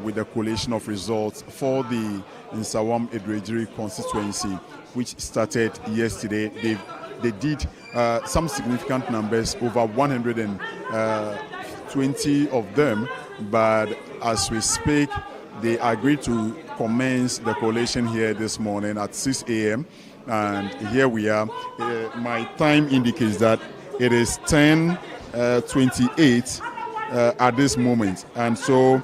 with the collation of results for the Nsawam Adoagyiri constituency, which started yesterday. They did some significant numbers, over 120 of them, but as we speak, they agreed to commence the collation here this morning at 6 a.m. and here we are. My time indicates that it is 10:28 at this moment, and so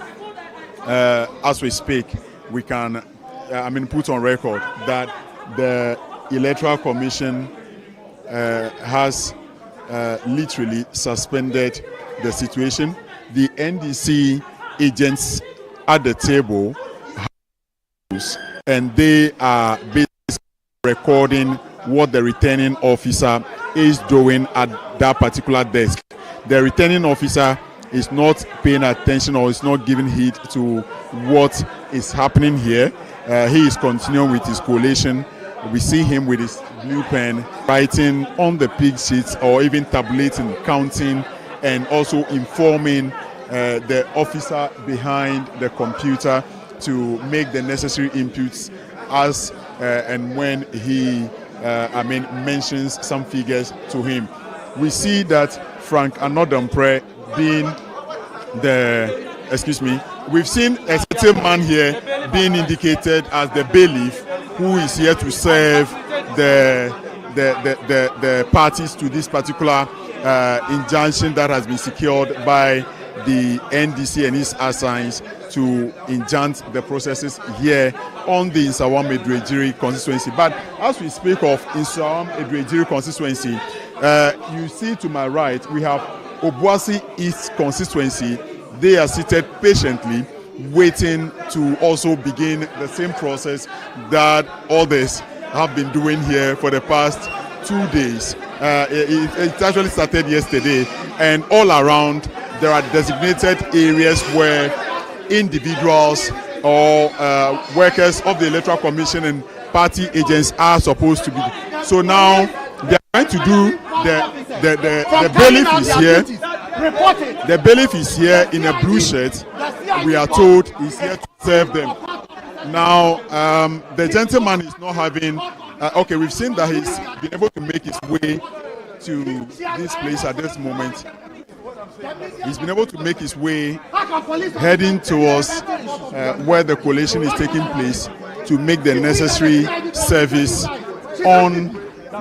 as we speak, we can put on record that the Electoral Commission has literally suspended the situation. The NDC agents at the table, and they are basically recording what the returning officer is doing at that particular desk. The returning officer is not paying attention or is not giving heed to what is happening here. He is continuing with his collation. We see him with his blue pen writing on the pig sheets or even tabulating, counting, and also informing the officer behind the computer to make the necessary inputs as and when he mentions some figures to him. We see that Frank Anodampre being we've seen a certain man here being indicated as the bailiff who is here to serve the parties to this particular injunction that has been secured by the NDC and its assigns to injunct the processes here on the Nsawam Adoagyiri constituency. But as we speak of Nsawam Adoagyiri constituency, you see to my right we have Obuasi East constituency. They are seated patiently waiting to also begin the same process that others have been doing here for the past 2 days. It actually started yesterday, and all around there are designated areas where individuals or workers of the Electoral Commission and party agents are supposed to be. So now they are trying to do the bailiff is here. The bailiff is here in a blue shirt. We are told he's here to serve them. Now the gentleman is not having. Okay, we've seen that he's been able to make his way to this place at this moment. He's been able to make his way heading towards where the collation is taking place to make the necessary service on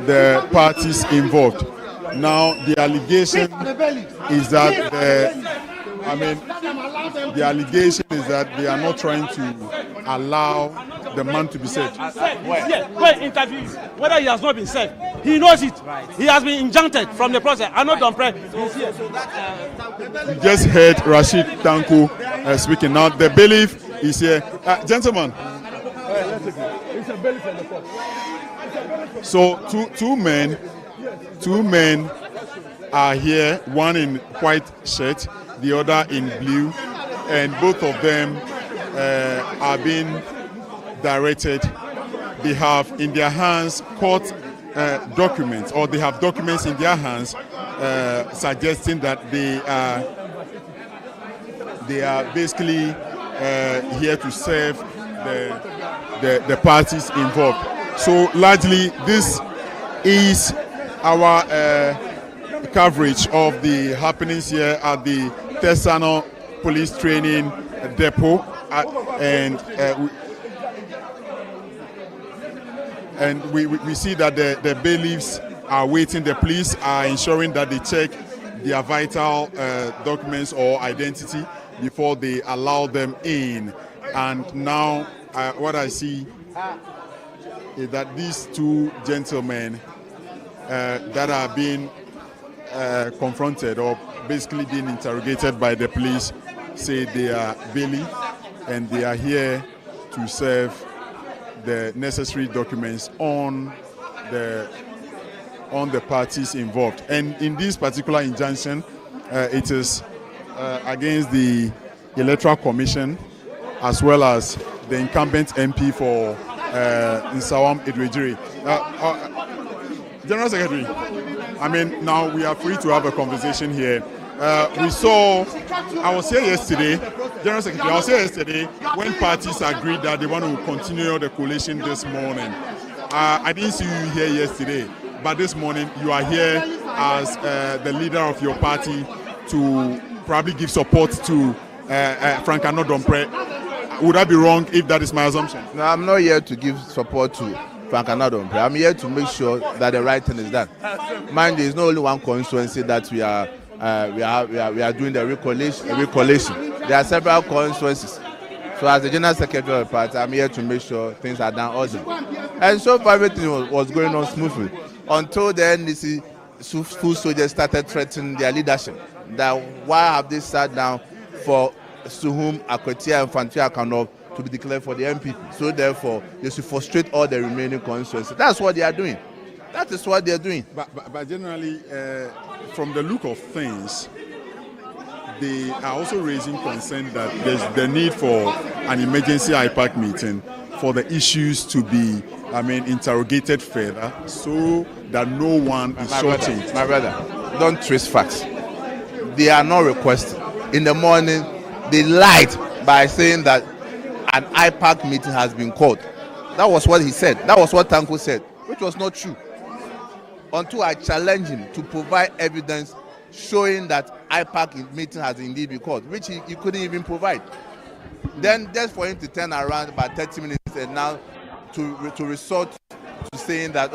the parties involved. Now the allegation is that they are not trying to allow the man to be served. When interviews, whether he has not been served, he knows it. He has been injuncted from the process. I'm not done. You just heard Rashid Tanko speaking. Now the bailiff is here. Gentlemen. So two men are here, one in white shirt, the other in blue, and both of them are being directed. They have in their hands court documents, or they have documents in their hands suggesting that they are basically here to serve the parties involved. So largely this is our coverage of the happenings here at the Tesano police training depot, and we see that the bailiffs are waiting. The police are ensuring that they check their vital documents or identity before they allow them in. And now what I see is that these two gentlemen that are being confronted or basically being interrogated by the police say they are bailiff and they are here to serve the necessary documents on the parties involved. And in this particular injunction, it is against the Electoral Commission as well as the incumbent MP for Nsawam Adoagyiri. General Secretary, now we are free to have a conversation here. we saw, I was here yesterday, General Secretary, I was here yesterday when parties agreed that they want to continue the coalition this morning. I didn't see you here yesterday, but this morning you are here as the leader of your party to probably give support to Frank Anodompre. Would I be wrong if that is my assumption? No, I'm not here to give support to Frank Anodompre. I'm here to make sure that the right thing is done. Mind you, there's not only one constituency that we are doing the re-collation. There are several constituencies. So as the General Secretary of the party, I'm here to make sure things are done urgently. And so far everything was going on smoothly until the NDC full soldiers started threatening their leadership. That why have they sat down for Suhum, Akwetia and Fantia Kanov to be declared for the MPP? So therefore, they should frustrate all the remaining constituencies. That's what they are doing. That is what they are doing. But generally, from the look of things, they are also raising concern that there's the need for an emergency IPAC meeting for the issues to be, interrogated further so that no one is shortchanged. My brother, don't twist facts. They are not requesting. In the morning, they lied by saying that an IPAC meeting has been called. That was what he said. That was what Tanko said, which was not true. Until I challenged him to provide evidence showing that IPAC meeting has indeed been called, which he couldn't even provide. Then just for him to turn around about 30 minutes and now to resort to saying that,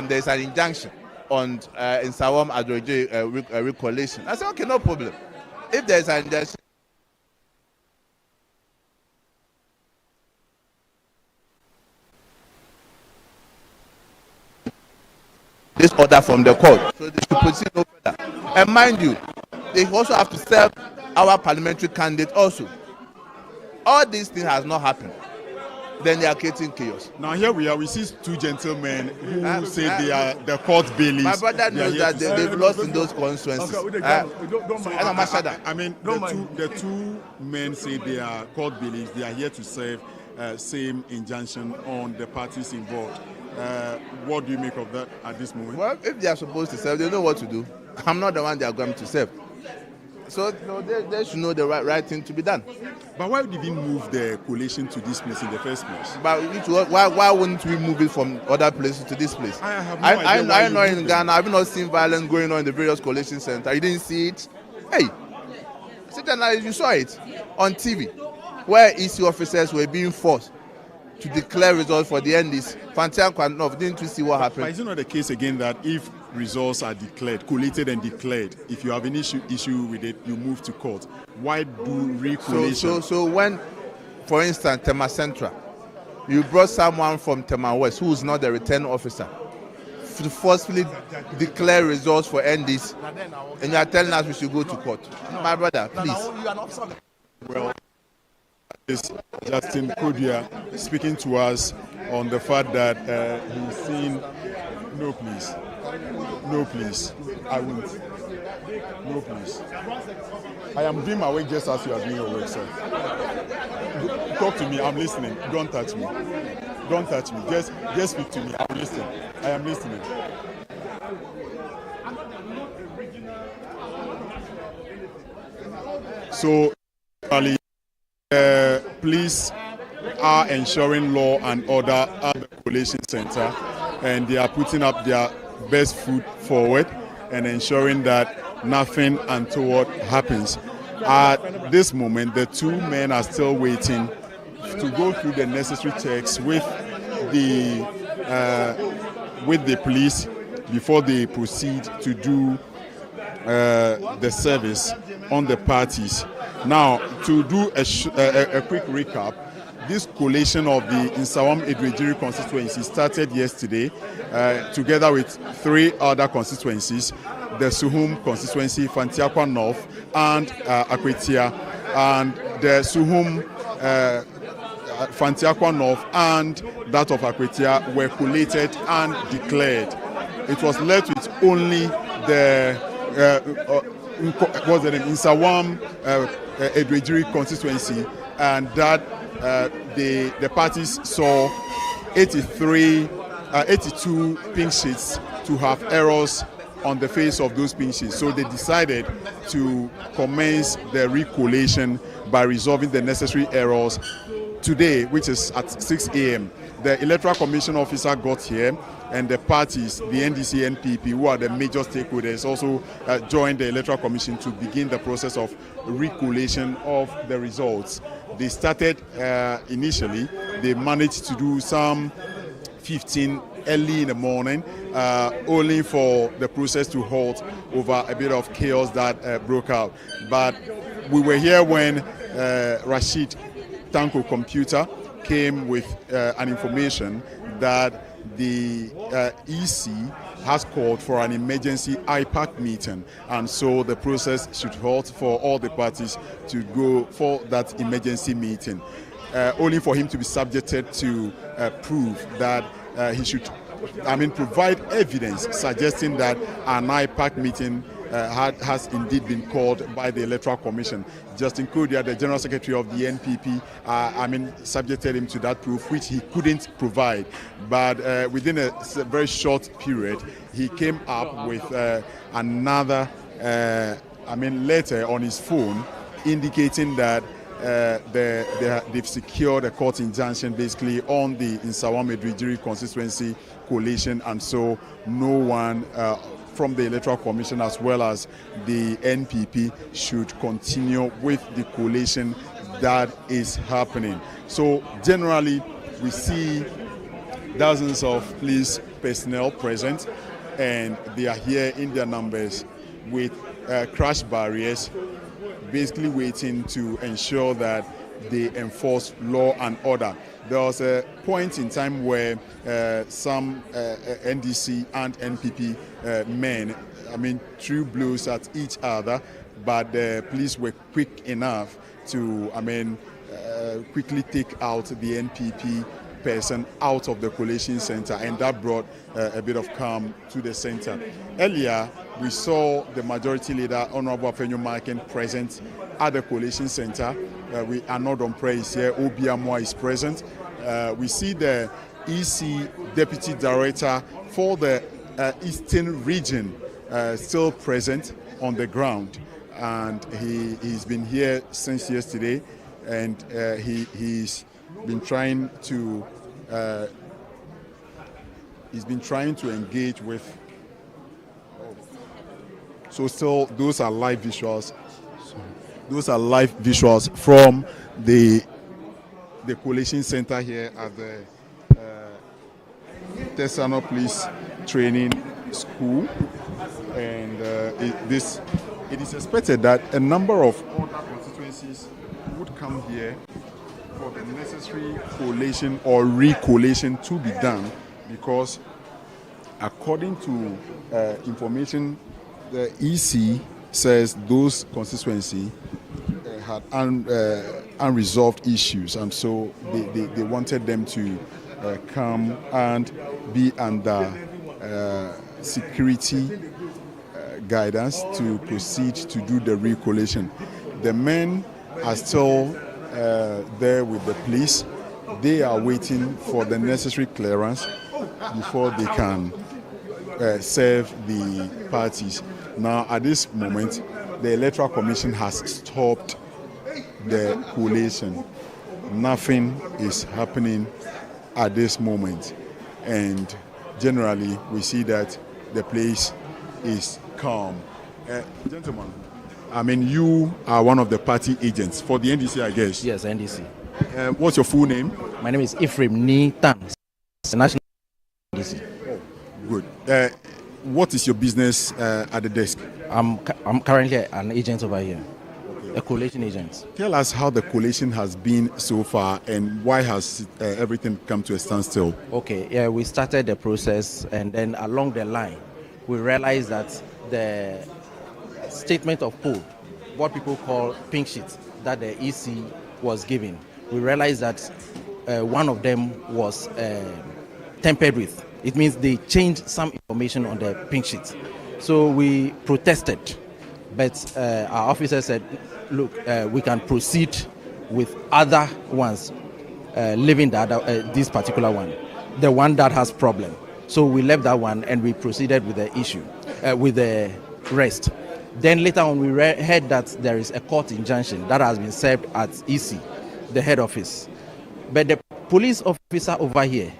there's an injunction on Nsawam Adoagyiri Re-collation. I said, okay, no problem. If there's an injunction, this order from the court, so they should proceed no further. And mind you, they also have to serve our parliamentary candidate also. All these things has not happened. Then they are creating chaos. Now here we are. We see two gentlemen who say they are the court bailiffs. My brother knows that they've lost in those constituencies. The two men say they are court bailiffs. They are here to serve same injunction on the parties involved. What do you make of that at this moment? Well, if they are supposed to serve, they know what to do. I'm not the one they are going to serve. So they should know the right thing to be done. But why did we move the coalition to this place in the first place? But why wouldn't we move it from other places to this place? I have no idea. I know in Ghana, I've not seen violence going on in the various coalition centers. You didn't see it? Hey, you saw it on TV, where EC officers were being forced to declare results for the NDC. Fantia Kwanov, didn't you see what happened? But is it not the case again that if results are declared, collated and declared, if you have an issue with it, you move to court? Why do re-collation? So when, for instance, Tema Central, you brought someone from Tema West who is not the returning officer to forcefully declare results for NDC, and you are telling us we should go to court. My brother, please. Well, is Justin Kodia speaking to us on the fact that he's seen. No, please. No, please. I won't. No, please. I am doing my work just as you are doing your work, sir. Talk to me. I'm listening. Don't touch me. Don't touch me. Just speak to me. I'm listening. I am listening. So, police are ensuring law and order at the collation center, and they are putting up their best foot forward and ensuring that nothing untoward happens. At this moment, the two men are still waiting to go through the necessary checks with the police before they proceed to do the service on the parties. Now, to do a quick recap, this collation of the Nsawam Adoagyiri constituency started yesterday together with 3 other constituencies, the Suhum constituency, Fantiakwa North and Akwetia, and the Suhum, Fantiakwa North and that of Akwetia were collated and declared. It was left with only the Nsawam Adoagyiri constituency, and that the parties saw 82 pink sheets to have errors on the face of those pink sheets. So they decided to commence the re-collation by resolving the necessary errors today, which is at 6 a.m. The Electoral Commission officer got here, and the parties, the NDC, NPP, who are the major stakeholders, also joined the Electoral Commission to begin the process of re-collation of the results. They started initially, they managed to do some 15 early in the morning, only for the process to halt over a bit of chaos that broke out. But we were here when Rashid Tanko Computer came with an information that the EC has called for an emergency IPAC meeting, and so the process should halt for all the parties to go for that emergency meeting, only for him to be subjected to prove that he should, provide evidence suggesting that an IPAC meeting has indeed been called by the Electoral Commission. Justin Kodia, the General Secretary of the NPP, subjected him to that proof, which he couldn't provide. But within a very short period, he came up with another, letter on his phone indicating that they've secured a court injunction basically on the Nsawam Adoagyiri constituency collation, and so no one from the Electoral Commission as well as the NPP should continue with the collation that is happening. So generally, we see dozens of police personnel present, and they are here in their numbers with crash barriers, basically waiting to ensure that they enforce law and order. There was a point in time where some NDC and NPP men, threw blows at each other, but the police were quick enough to, quickly take out the NPP person out of the collation center, and that brought a bit of calm to the center. Earlier, we saw the majority leader, Honorable Afenyo Marken, present at the collation center. We are not on praise here. Obiamwa is present. We see the EC Deputy Director for the Eastern region still present on the ground, and he's been here since yesterday, and he's been trying to engage with. So still, those are live visuals. Those are live visuals from the collation center here at the Tesano Police Training School, and it is expected that a number of other constituencies would come here for the necessary collation or re-collation to be done, because according to information, the EC says those constituencies had unresolved issues, and so they wanted them to come and be under security guidance to proceed to do the re-collation. The men are still there with the police. They are waiting for the necessary clearance before they can serve the parties. Now, at this moment, the Electoral Commission has stopped the collation. Nothing is happening at this moment, and generally we see that the place is calm. Gentlemen, you are one of the party agents for the NDC, I guess. Yes, NDC. What's your full name? My name is Ephraim Ni Tan, national NDC. Oh, good. What is your business at the desk? I'm currently an agent over here, a collation agent. Tell us how the collation has been so far, and why has everything come to a standstill? Okay, yeah, we started the process, and then along the line, we realized that the statement of poll, what people call pink sheets, that the EC was giving, we realized that one of them was tampered with. It means they changed some information on the pink sheet. So we protested, but our officer said, look, we can proceed with other ones, leaving this particular one, the one that has problem. So we left that one and we proceeded with the issue. with the rest. Then later on, we heard that there is a court injunction that has been served at EC, the head office. But the police officer over here,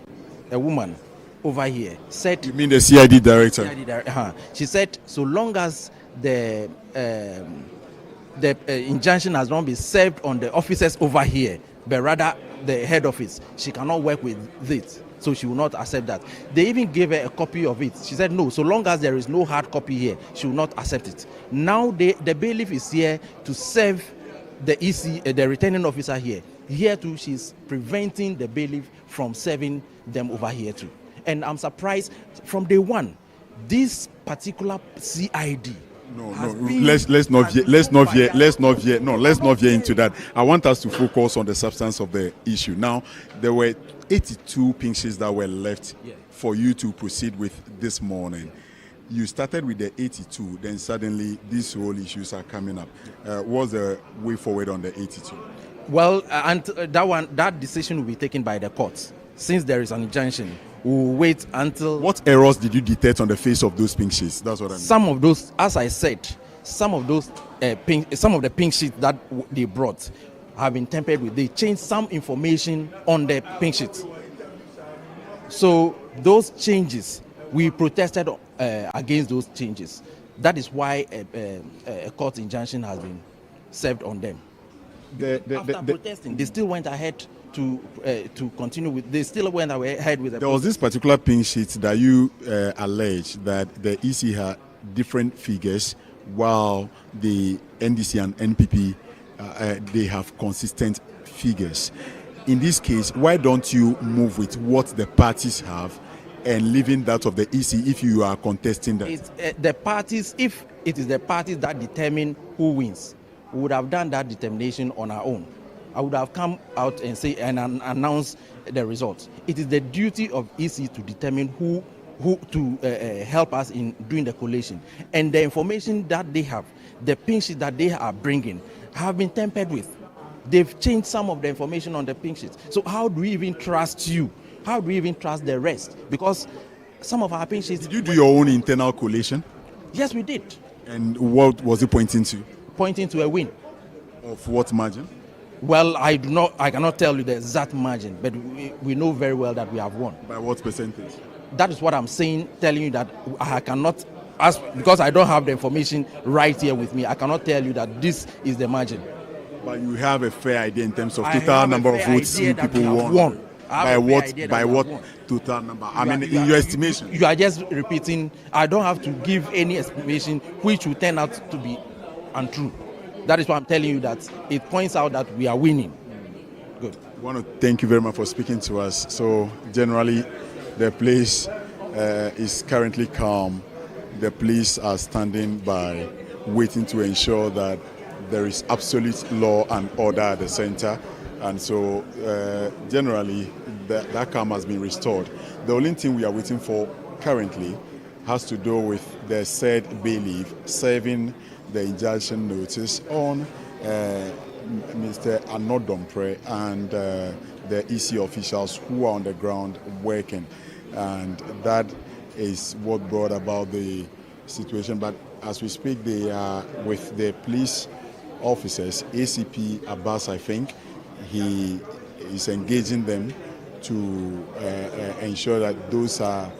a woman over here, said... You mean the CID director? She said, so long as the injunction has not been served on the officers over here, but rather the head office, she cannot work with it. So she will not accept that. They even gave her a copy of it. She said, no, so long as there is no hard copy here, she will not accept it. Now the bailiff is here to serve the EC, the returning officer here. Here too, she's preventing the bailiff from serving them over here too. And I'm surprised from day one, this particular CID. No, let's not veer into that. I want us to focus on the substance of the issue. Now, there were 82 pink sheets that were left for you to proceed with this morning. You started with the 82, then suddenly these whole issues are coming up. What's the way forward on the 82? Well, and that decision will be taken by the courts. Since there is an injunction, we'll wait until... What errors did you detect on the face of those pink sheets? That's what I mean. Some of those, as I said, some of the pink sheets that they brought have been tampered with. They changed some information on the pink sheets. So those changes, we protested against those changes. That is why a court injunction has been served on them. After protesting, they still went ahead to continue with. They still went ahead with. There was this particular pink sheet that you allege that the EC had different figures, while the NDC and NPP they have consistent figures. In this case, why don't you move with what the parties have and leaving that of the EC if you are contesting that? The parties, if it is the parties that determine who wins, we would have done that determination on our own. I would have come out and say and announce the results. It is the duty of EC to determine who to help us in doing the collation. And the information that they have, the pink sheet that they are bringing, have been tampered with. They've changed some of the information on the pink sheets. So how do we even trust you? How do we even trust the rest? Because some of our pink sheets... Did you do your own internal collation? Yes, we did. And what was it pointing to? Pointing to a win. Of what margin? Well, I cannot tell you the exact margin, but we know very well that we have won. By what percentage? That is what I'm saying, telling you that I cannot ask, because I don't have the information right here with me. I cannot tell you that this is the margin. But you have a fair idea in terms of total number of votes you people won. By what total number? I mean, in your estimation. You are just repeating. I don't have to give any estimation which will turn out to be untrue. That is why I'm telling you that it points out that we are winning. Good. I want to thank you very much for speaking to us. So generally, the place is currently calm. The police are standing by, waiting to ensure that there is absolute law and order at the center. And so generally, that calm has been restored. The only thing we are waiting for currently has to do with the said bailiff serving the injunction notice on Mr. Anodompre and the EC officials who are on the ground working. And that is what brought about the situation. But as we speak, they are with the police officers. ACP Abbas, I think, he is engaging them to ensure that those are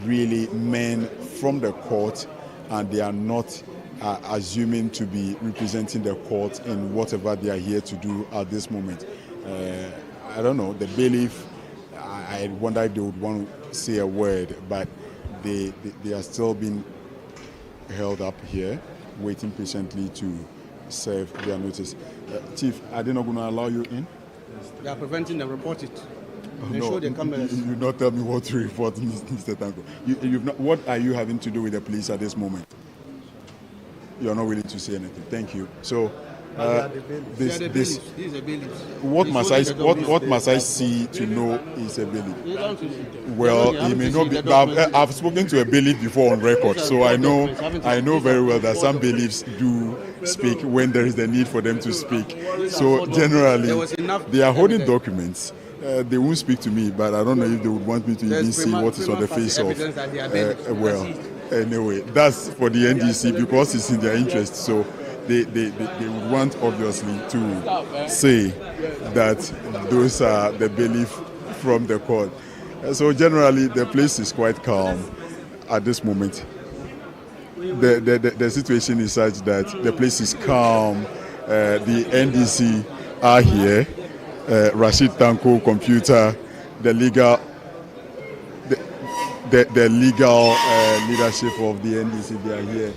really men from the court and they are not assuming to be representing the court in whatever they are here to do at this moment. I don't know, the bailiff, I wonder if they would want to say a word, but they are still being held up here, waiting patiently to serve their notice. Chief, are they not going to allow you in? They are preventing them, report it. They No, show the cameras. you not tell me what to report, Mr. Tanko. What are you having to do with the police at this moment? You are not willing to say anything. Thank you. So, what must I see to know is a bailiff? Well, he may not be. I've spoken to a bailiff before on record, so I know very well that some bailiffs do speak when there is the need for them to speak. So generally, they are holding documents. They won't speak to me, but I don't know if they would want me to even see what is on the face of. Well. Anyway, that's for the NDC because it's in their interest. So they would want, obviously, to say that those are the bailiff from the court. So generally, the place is quite calm at this moment. The situation is such that the place is calm. The NDC are here. Rashid Tanko, computer, the legal leadership of the NDC, they are here.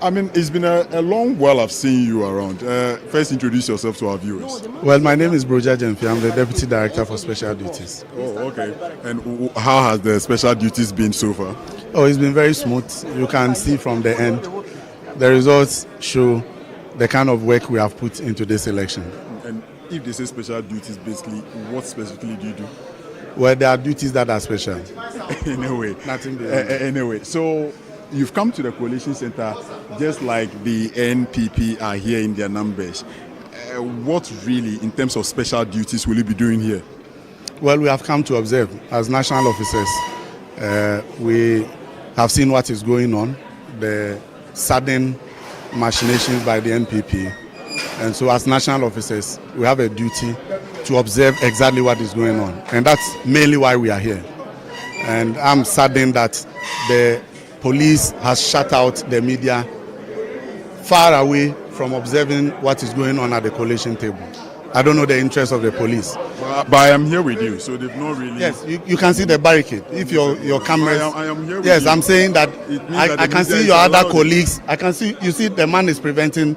I mean, it's been a long while I've seen you around. First, introduce yourself to our viewers. Well, my name is Broja Jemfi. I'm the Deputy Director for Special Duties. Oh, okay. And how has the special duties been so far? Oh, it's been very smooth. You can see from the end. The results show the kind of work we have put into this election. And if they say special duties, basically, what specifically do you do? Well, there are duties that are special. Anyway, Nothing beyond. Anyway, so you've come to the coalition center just like the NPP are here in their numbers. What really, in terms of special duties, will you be doing here? Well, we have come to observe as national officers. We have seen what is going on, the sudden machinations by the NPP. And so as national officers, we have a duty to observe exactly what is going on. And that's mainly why we are here. And I'm saddened that the police has shut out the media far away from observing what is going on at the coalition table. I don't know the interest of the police. But I am here with you, so they've not really... Yes, you can see the barricade. If your cameras... I am here with yes, you. I'm saying that I can see your other allowed. colleagues. I can see, you see the man is preventing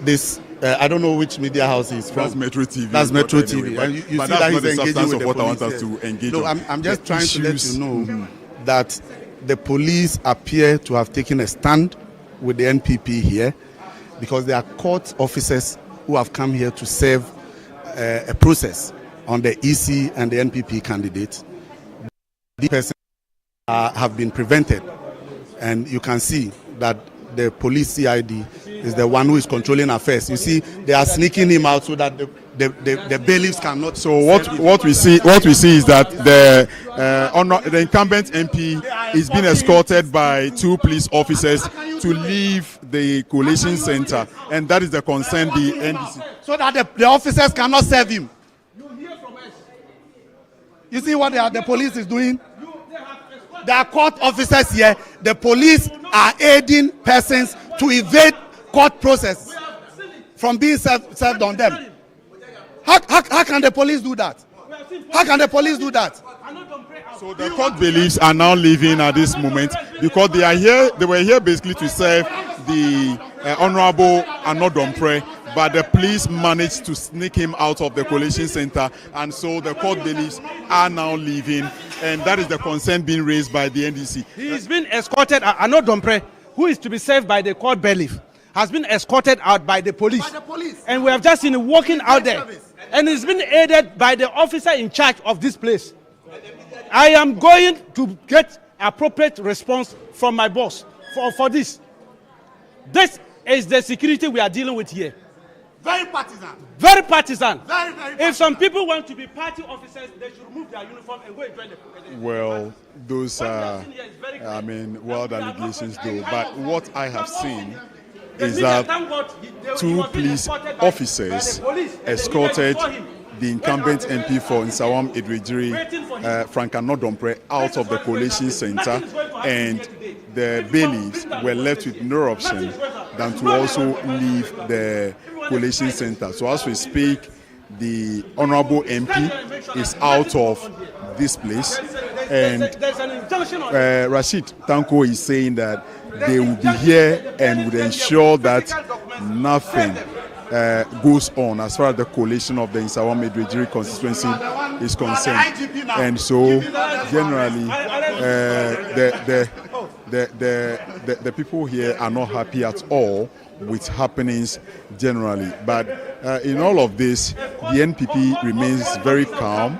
this. I don't know which media house he's from. That's Metro TV. That's Metro Anyway, TV. but, And you but see that that's he's not the engaging substance with of what the I want police. us to engage No, on. I'm just The trying to let issues- you know that the police appear to have taken a stand with the NPP here because there are court officers who have come here to serve a process on the EC and the NPP candidates. These persons have been prevented, and you can see that the police CID is the one who is controlling affairs. You see, they are sneaking him out so that the bailiffs cannot. So what we see is that the incumbent MP is being escorted by 2 police officers to leave the coalition center, and that is the concern the NDC. So that the officers cannot serve him. You see what the police is doing? There are court officers here. The police are aiding persons to evade court process from being served on them. How can the police do that? How can the police do that? So the court bailiffs are now leaving at this moment because they are here. They were here basically to serve the Honorable Anodompre, but the police managed to sneak him out of the coalition center, and so the court bailiffs are now leaving, and that is the concern being raised by the NDC. He is being escorted. Anodompre, who is to be served by the court bailiff, has been escorted out by the police. And we have just seen him walking out there. And he's been aided by the officer in charge of this place. I am going to get appropriate response from my boss for this. This is the security we are dealing with here. Very partisan. Very partisan. Very If some people want to be party officers, they should remove their uniform and go and join the Well, those are, wild allegations though. But what I have seen is that 2 police officers escorted the incumbent MP for Nsawam Adoagyiri, Frank Anodompre, out of the coalition center, and the bailiffs were left with no option than to also leave the coalition center. So as we speak, the Honorable MP is out of this place, and Rashid Tanko is saying that they will be here and would ensure that nothing goes on as far as the coalition of the Nsawam Adoagyiri constituency is concerned. And so generally the people here are not happy at all with happenings generally. But in all of this, the NPP remains very calm.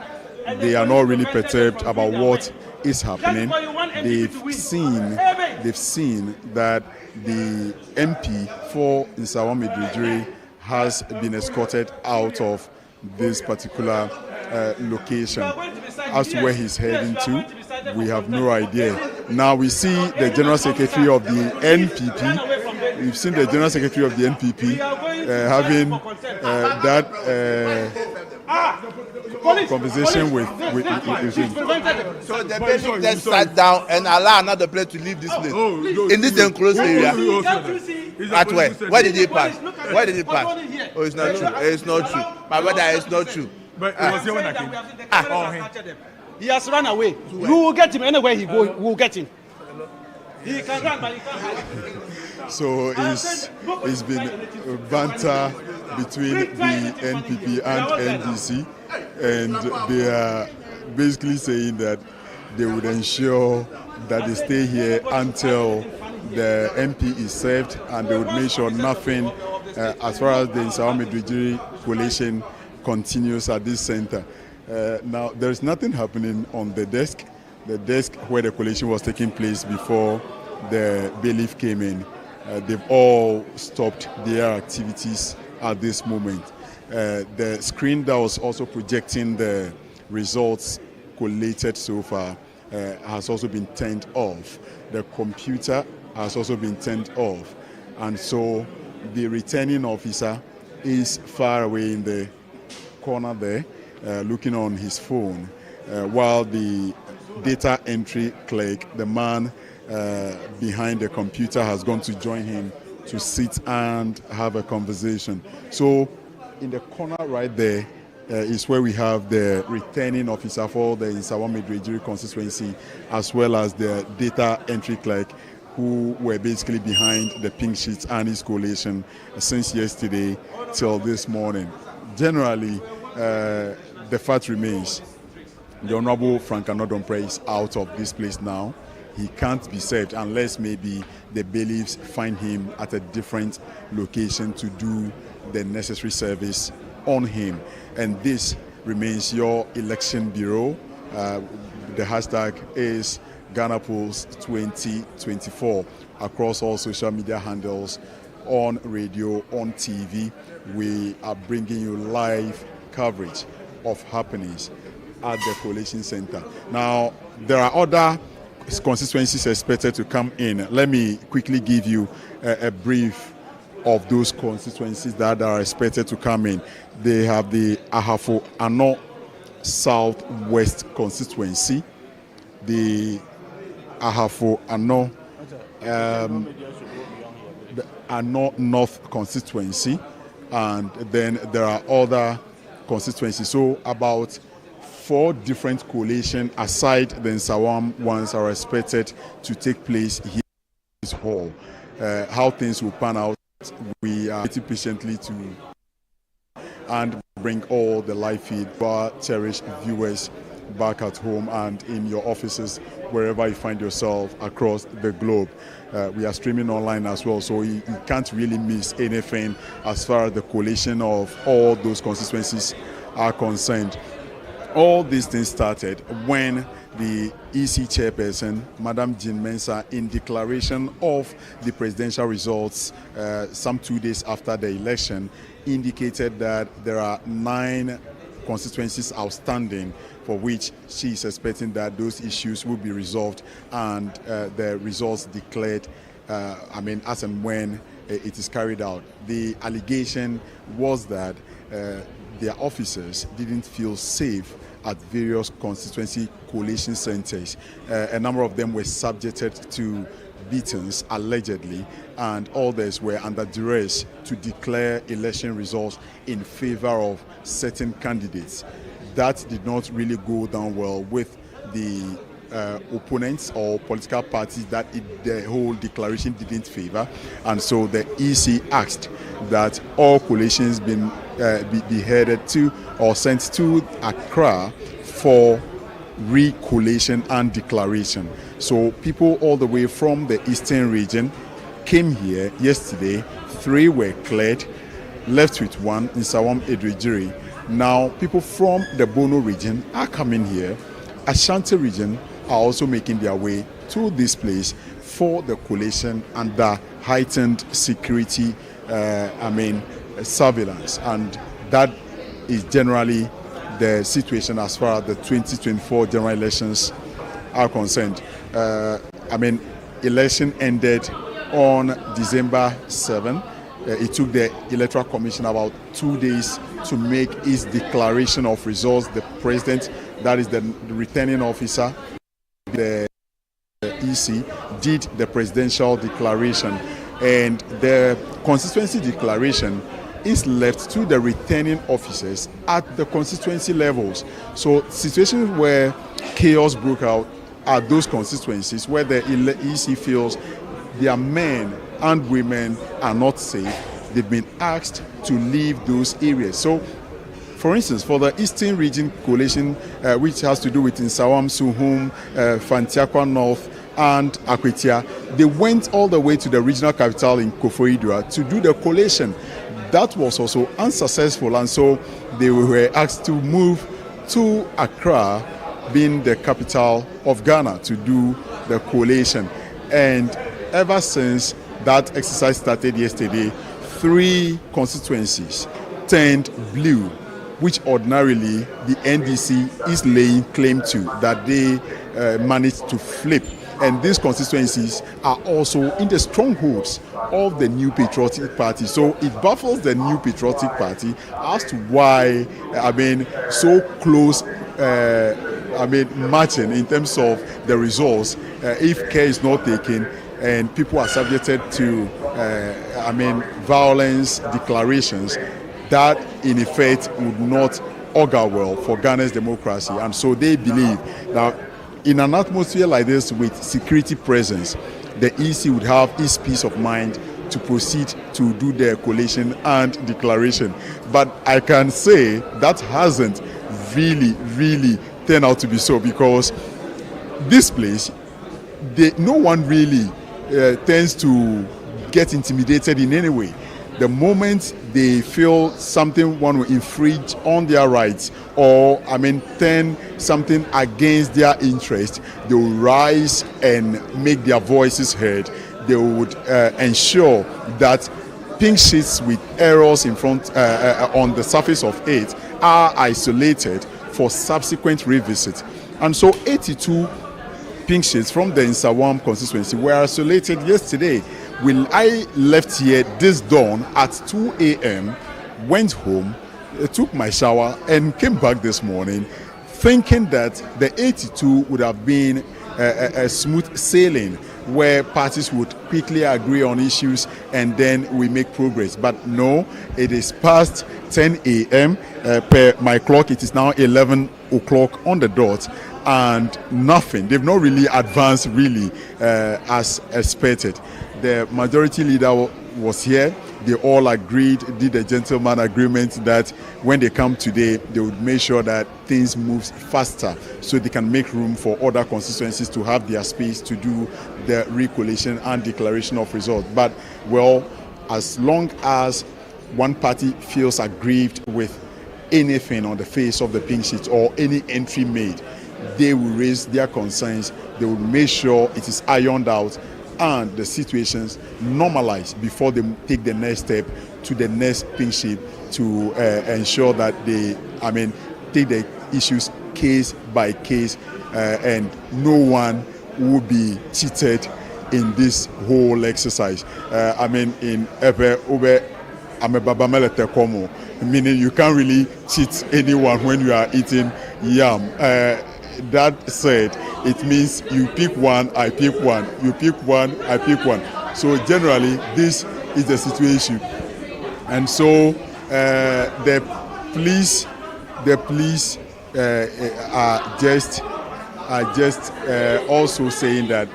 They are not really perturbed about what is happening. They've seen that the MP for Nsawam Adoagyiri has been escorted out of this particular location. As to where he's heading to, we have no idea. Now we see the General Secretary of the NPP. We've seen the General Secretary of the NPP having that conversation with him. So the bailiff just sat down and allowed another player to leave this place in this enclosed area. At where? Where did he pass? Where did he pass? Oh, it's not true. It's not true. My brother, it's not true. But it was here when I came. He has run away. You will get him anywhere he go. We will get him. He can run, but he can't hide. So it's been banter between the NPP and NDC, and they are basically saying that they would ensure that they stay here until the MP is served, and they would make sure nothing as far as the Nsawam Adoagyiri collation continues at this center. Now, there's nothing happening on the desk where the collation was taking place before the bailiff came in. They've all stopped their activities at this moment. The screen that was also projecting the results collated so far has also been turned off. The computer has also been turned off. And so the returning officer is far away in the corner there, looking on his phone, while the data entry clerk, the man behind the computer, has gone to join him to sit and have a conversation. So in the corner right there is where we have the returning officer for the Nsawam Adoagyiri constituency, as well as the data entry clerk, who were basically behind the pink sheets and his collation since yesterday till this morning. Generally, the fact remains, the Honorable Frank Anodomprey is out of this place now. He can't be served unless maybe the bailiffs find him at a different location to do the necessary service on him. And this remains your election bureau. The hashtag is Ghana Polls 2024 across all social media handles, on radio, on TV. We are bringing you live coverage of happenings at the collation center. Now, there are other constituencies expected to come in. Let me quickly give you a brief of those constituencies that are expected to come in. They have the Ahafo Ano Southwest constituency, the Ahafo Ano the Ano North constituency, and then there are other constituencies. So about 4 different coalitions aside the Nsawam ones are expected to take place here in this hall. How things will pan out, we are waiting patiently to and bring all the live feed for our cherished viewers back at home and in your offices, wherever you find yourself across the globe. We are streaming online as well, so you can't really miss anything as far as the collation of all those constituencies are concerned. All these things started when the EC chairperson, Madam Jean Mensah, in declaration of the presidential results some 2 days after the election, indicated that there are 9 constituencies outstanding for which she is expecting that those issues will be resolved and the results declared, as and when it is carried out. The allegation was that their officers didn't feel safe at various constituency collation centers. A number of them were subjected to beatings, allegedly, and others were under duress to declare election results in favor of certain candidates. That did not really go down well with the opponents or political parties that the whole declaration didn't favor, and so the EC asked that all coalitions be headed to or sent to Accra for re-collation and declaration. So people all the way from the eastern region came here yesterday. 3 were cleared, left with 1 in Nsawam Adoagyiri. Now people from the Bono region are coming here. Ashanti region are also making their way to this place for the collation under heightened security surveillance, and that is generally the situation as far as the 2024 general elections are concerned. election ended on December 7. It took the Electoral Commission about 2 days to make its declaration of results. The president, that is the returning officer, the EC, did the presidential declaration, and the constituency declaration is left to the returning officers at the constituency levels. So situations where chaos broke out are those constituencies where the EC feels their men and women are not safe. They've been asked to leave those areas. So, for instance, for the Eastern Region Coalition, which has to do with Nsawam, Suhum, Fantiakwa North, and Akwetia, they went all the way to the regional capital in Koforidua to do the collation. That was also unsuccessful, and so they were asked to move to Accra, being the capital of Ghana, to do the collation. And ever since that exercise started yesterday, 3 constituencies turned blue, which ordinarily the NDC is laying claim to, that they managed to flip. And these constituencies are also in the strongholds of the New Patriotic Party. So it baffles the New Patriotic Party as to why, so close, matching in terms of the results, if care is not taken and people are subjected to, violence declarations, that in effect would not augur well for Ghana's democracy. And so they believe that in an atmosphere like this with security presence, the EC would have its peace of mind to proceed to do their collation and declaration. But I can say that hasn't really turned out to be so, because this place, no one really tends to get intimidated in any way. The moment they feel something want to infringe on their rights or turn something against their interest, they will rise and make their voices heard. They would ensure that pink sheets with errors in front on the surface of it are isolated for subsequent revisit. And so 82 pink sheets from the Nsawam constituency were isolated yesterday. When I left here this dawn at 2 a.m., went home, took my shower, and came back this morning thinking that the 82 would have been a smooth sailing where parties would quickly agree on issues and then we make progress. But no, it is past 10 a.m. Per my clock. It is now 11 o'clock on the dot, and nothing. They've not really advanced as expected. The majority leader was here. They all agreed, did a gentleman agreement that when they come today, they would make sure that things move faster so they can make room for other constituencies to have their space to do the re-collation and declaration of results. But, well, as long as one party feels aggrieved with anything on the face of the pink sheet or any entry made, they will raise their concerns. They will make sure it is ironed out and the situations normalize before they take the next step to the next pink sheet to ensure that they, take the issues case by case, and no one will be cheated in this whole exercise. In meaning you can't really cheat anyone when you are eating yam. That said, it means you pick one, I pick one, you pick one, I pick one. So generally, this is the situation. And so the police are just also saying that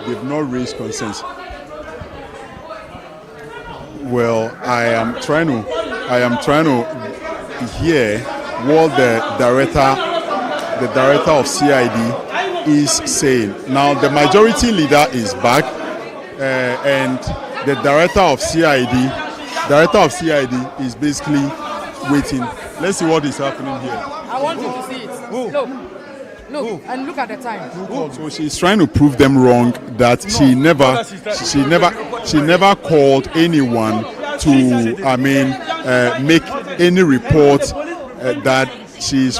they've not raised concerns. Well, I am trying to hear what the director of CID is saying. Now, the majority leader is back, and the director of CID is basically waiting. Let's see what is happening here. I want you to see it. Look, and look at the time. So she's trying to prove them wrong that she never called anyone to make any report that she's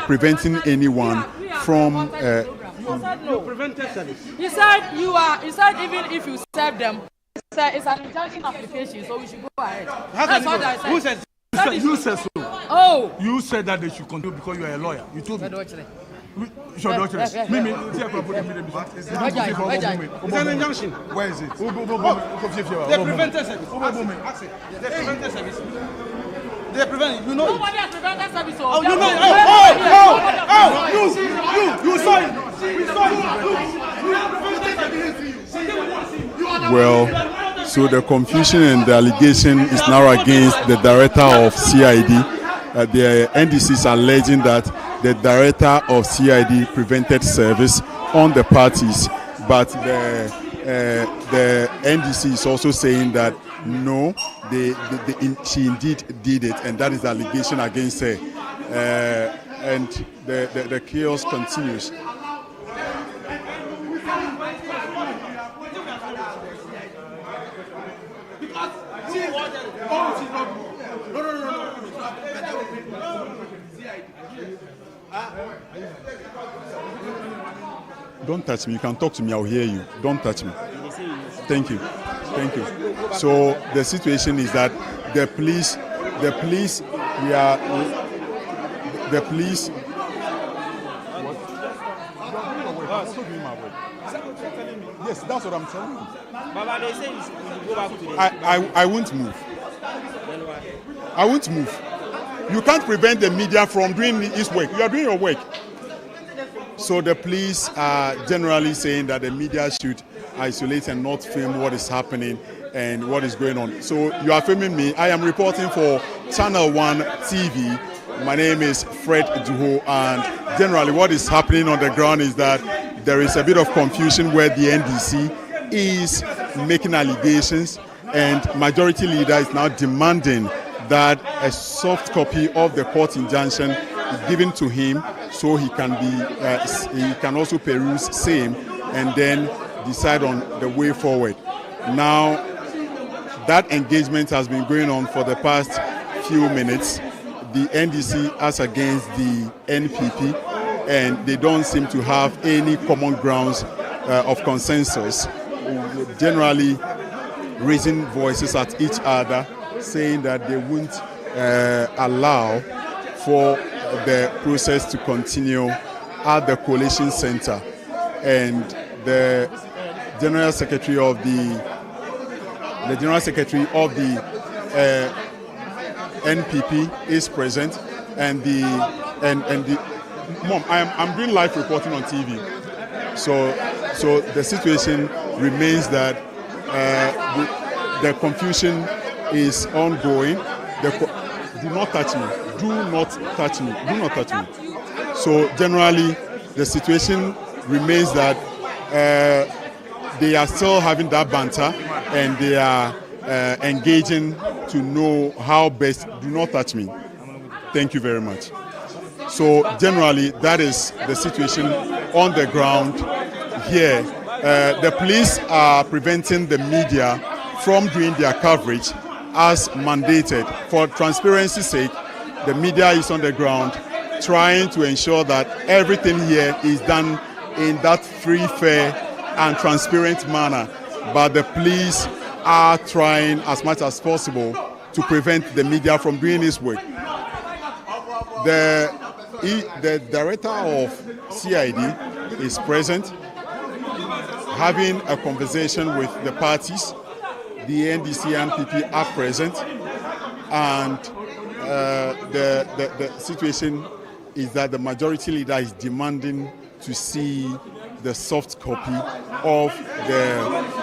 preventing anyone from said no. Prevented service. He said he said even if you serve them, it's an injunction application, so we should go ahead. That's what I said. Who said? You said so. Oh. You said that they should continue because you are a lawyer. You told me. It's an injunction. Where is it? They prevented service. They prevented service. They prevented. You know. Nobody has prevented service. Oh, you know. You saw it. We saw it. Well, so the confusion and the allegation is now against the director of CID. The NDC is alleging that the director of CID prevented service on the parties, but the NDC is also saying that no, she indeed did it, and that is the allegation against her. And the chaos continues. Don't touch me. You can talk to me. I'll hear you. Don't touch me. Thank you. Thank you. So the situation is that the police, Yes, that's what I'm telling you. Baba, they say you go back to the... I won't move. I won't move. You can't prevent the media from doing its work. You are doing your work. So the police are generally saying that the media should isolate and not film what is happening and what is going on. So you are filming me. I am reporting for Channel 1 TV. My name is Fred Duho, and generally what is happening on the ground is that there is a bit of confusion where the NDC is making allegations, and majority leader is now demanding that a soft copy of the court injunction is given to him so he can he can also peruse same and then decide on the way forward. Now that engagement has been going on for the past few minutes. The NDC as against the NPP, and they don't seem to have any common grounds of consensus, generally raising voices at each other, saying that they won't allow for the process to continue at the coalition center. And the General Secretary of the NPP is present, and the mom. I'm doing live reporting on TV, so the situation remains that the confusion is ongoing. Do not touch me. Do not touch me. Do not touch me. So generally, the situation remains that they are still having that banter, and they are engaging to know how best. Do not touch me. Thank you very much. So generally, that is the situation on the ground here. The police are preventing the media from doing their coverage as mandated. For transparency's sake, the media is on the ground trying to ensure that everything here is done in that free, fair and transparent manner. But the police are trying as much as possible to prevent the media from doing its work. The director of CID is present, having a conversation with the parties. The NDC and NPP are present, and the situation is that the majority leader is demanding to see the soft copy of the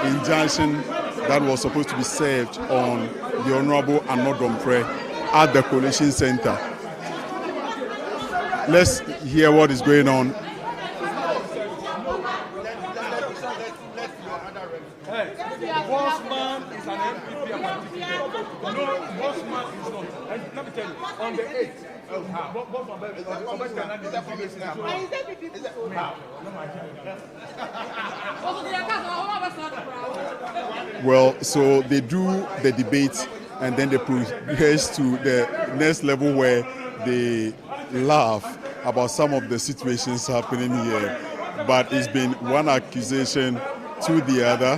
injunction that was supposed to be served on the Honorable Anodompre at the Coalition Center. Let's hear what is going on. Hey, Bossman is an NPP. No, Bossman is not. Let me tell you, on the 8th, Well, so they do the debate and then they progress to the next level where they laugh about some of the situations happening here. but it's been one accusation to the other.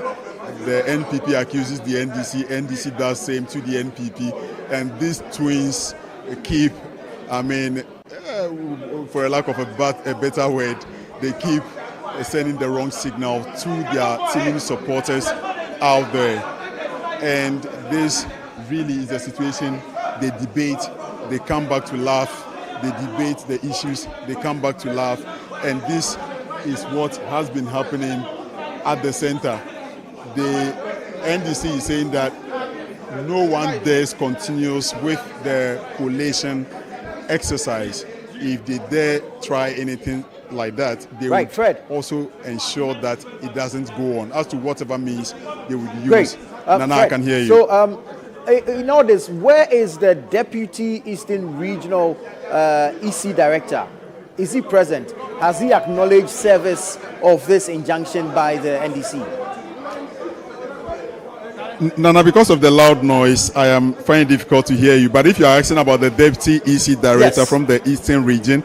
The NPP accuses the NDC, NDC does same to the NPP, and these twins keep, for a lack of a better word, they keep sending the wrong signal to their team supporters out there. And this really is the situation. They debate, they come back to laugh, they debate the issues, they come back to laugh, and this is what has been happening at the center. The NDC is saying that no one dares continues with the collation exercise. If they dare try anything like that, they right, would Fred. also ensure that it doesn't go on, as to whatever means they would use. Great. Nana, Fred, I can hear you. So, in all this, where is the Deputy Eastern Regional EC Director? Is he present? Has he acknowledged service of this injunction by the NDC? Nana, because of the loud noise, I am finding it difficult to hear you. But if you are asking about the Deputy EC Director Yes. from the Eastern region,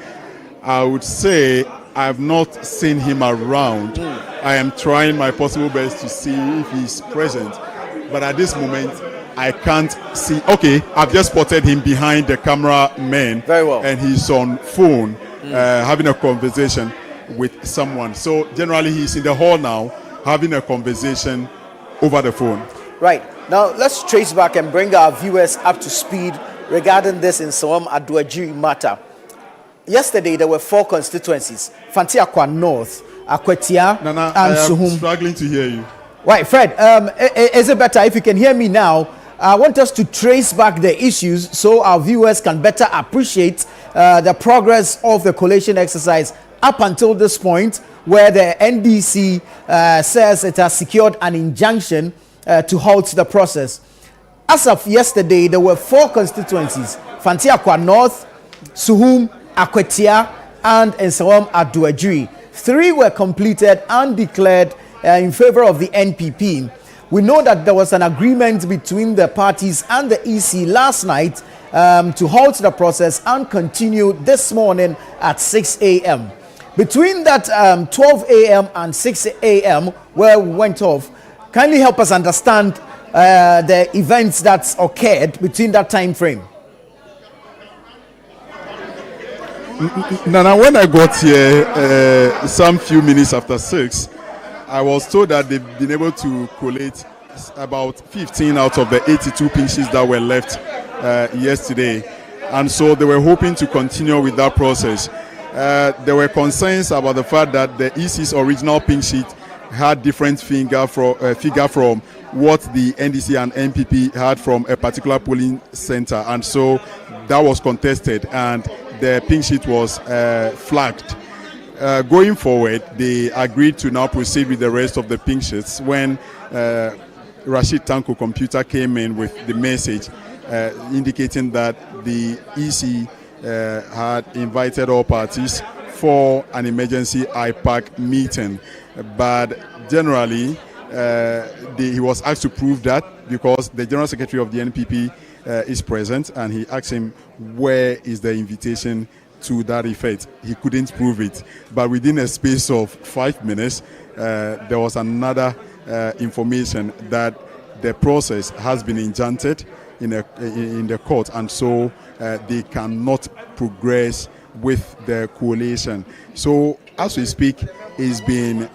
I would say I have not seen him around. I am trying my possible best to see if he's present. But at this moment, I can't see. Okay, I've just spotted him behind the cameraman. Very well. And he's on phone having a conversation with someone. So generally, he's in the hall now having a conversation over the phone. Right. Now, let's trace back and bring our viewers up to speed regarding this Nsawam Adoagyiri matter. Yesterday, there were 4 constituencies: Fantiakwa North, Akwetia, Nana, and I am Suhum. struggling to hear you. Right, Fred, is it better if you can hear me now? I want us to trace back the issues so our viewers can better appreciate the progress of the collation exercise up until this point, where the NDC says it has secured an injunction to halt the process. As of yesterday, there were 4 constituencies: Fantiakwa North, Suhum, Akwetia, and Nsawam Adoagyiri. 3 were completed and declared in favor of the NPP. We know that there was an agreement between the parties and the EC last night to halt the process and continue this morning at 6 a.m. Between that 12 a.m. and 6 a.m. where we went off, kindly help us understand the events that occurred between that time frame. Nana, when I got here some few minutes after 6, I was told that they've been able to collate about 15 out of the 82 pink sheets that were left yesterday. And so they were hoping to continue with that process. There were concerns about the fact that the EC's original pink sheet had different figure from what the NDC and NPP had from a particular polling center. And so that was contested and the pink sheet was flagged. Going forward, they agreed to now proceed with the rest of the pink sheets when Rashid Tanko Computer came in with the message indicating that the EC had invited all parties for an emergency IPAC meeting. But generally, he was asked to prove that because the General Secretary of the NPP is present, and he asked him where is the invitation to that effect. He couldn't prove it, but within a space of 5 minutes there was another information that the process has been injuncted in the court, and so they cannot progress with the coalition. So as we speak, it's been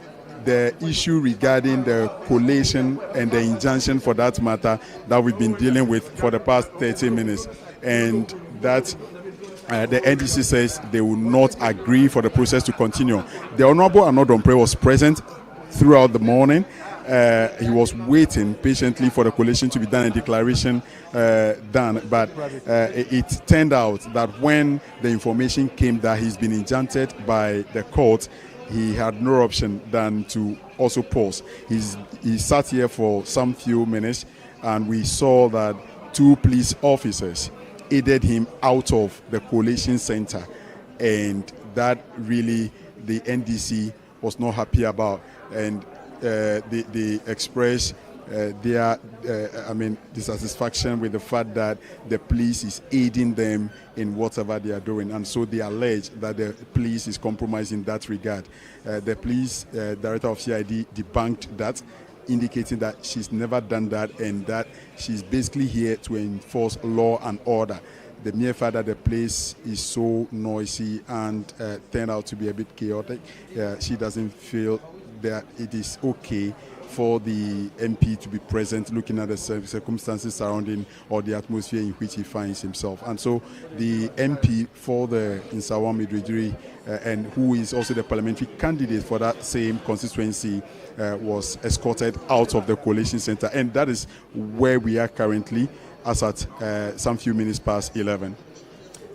the issue regarding the collation and the injunction for that matter that we've been dealing with for the past 30 minutes. And that the NDC says they will not agree for the process to continue. The Honorable Anodompre was present throughout the morning. He was waiting patiently for the collation to be done and declaration done. But it turned out that when the information came that he's been injuncted by the court, he had no option than to also pause. He sat here for some few minutes, and we saw that 2 police officers aided him out of the collation center, and that really the NDC was not happy about, and they expressed their dissatisfaction with the fact that the police is aiding them in whatever they are doing, and so they allege that the police is compromised in that regard. The police director of CID debunked that, indicating that she's never done that and that she's basically here to enforce law and order. The mere fact that the place is so noisy and turned out to be a bit chaotic, she doesn't feel that it is okay for the MP to be present, looking at the circumstances surrounding or the atmosphere in which he finds himself. And so the MP for the Nsawam Adoagyiri, and who is also the parliamentary candidate for that same constituency, was escorted out of the collation center. And that is where we are currently, as at some few minutes past 11.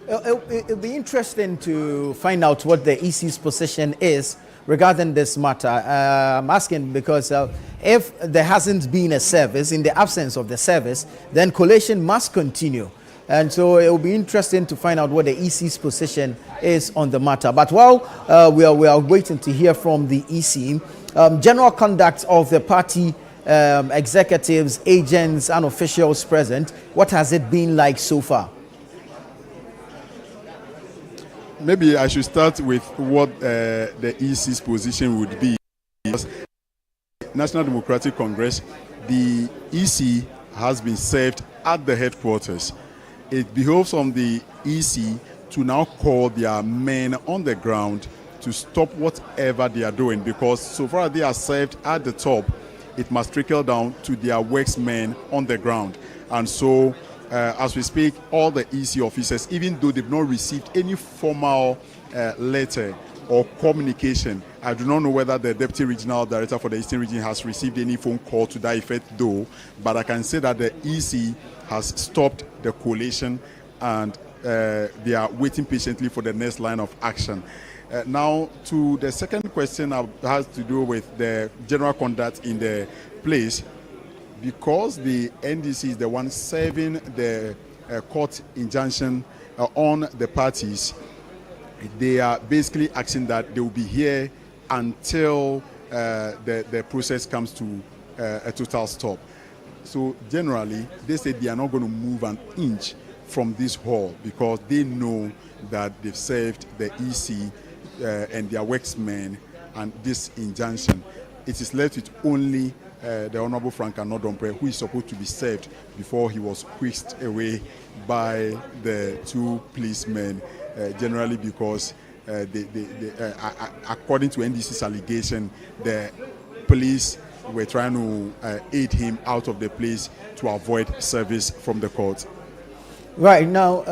It'll be interesting to find out what the EC's position is regarding this matter. I'm asking because if there hasn't been a service, in the absence of the service, then collation must continue. And so it will be interesting to find out what the EC's position is on the matter. But while we are waiting to hear from the EC, general conduct of the party executives, agents, and officials present, what has it been like so far? Maybe I should start with what the EC's position would be. National Democratic Congress, the EC has been served at the headquarters. It behoves on the EC to now call their men on the ground to stop whatever they are doing, because so far as they are served at the top, it must trickle down to their worksmen on the ground. And so as we speak, all the EC officers, even though they've not received any formal letter or communication, I do not know whether the Deputy Regional Director for the Eastern Region has received any phone call to that effect though, but I can say that the EC has stopped the collation and they are waiting patiently for the next line of action. Now, to the second question has to do with the general conduct in the place. Because the NDC is the one serving the court injunction on the parties, they are basically asking that they will be here until the process comes to a total stop. So generally, they say they are not going to move an inch from this hall because they know that they've served the EC and their worksmen and this injunction. It is left with only the Honorable Frank Anodompre, who is supposed to be served before he was whisked away by the two policemen, generally because according to NDC's allegation, the police were trying to aid him out of the place to avoid service from the court. Right now,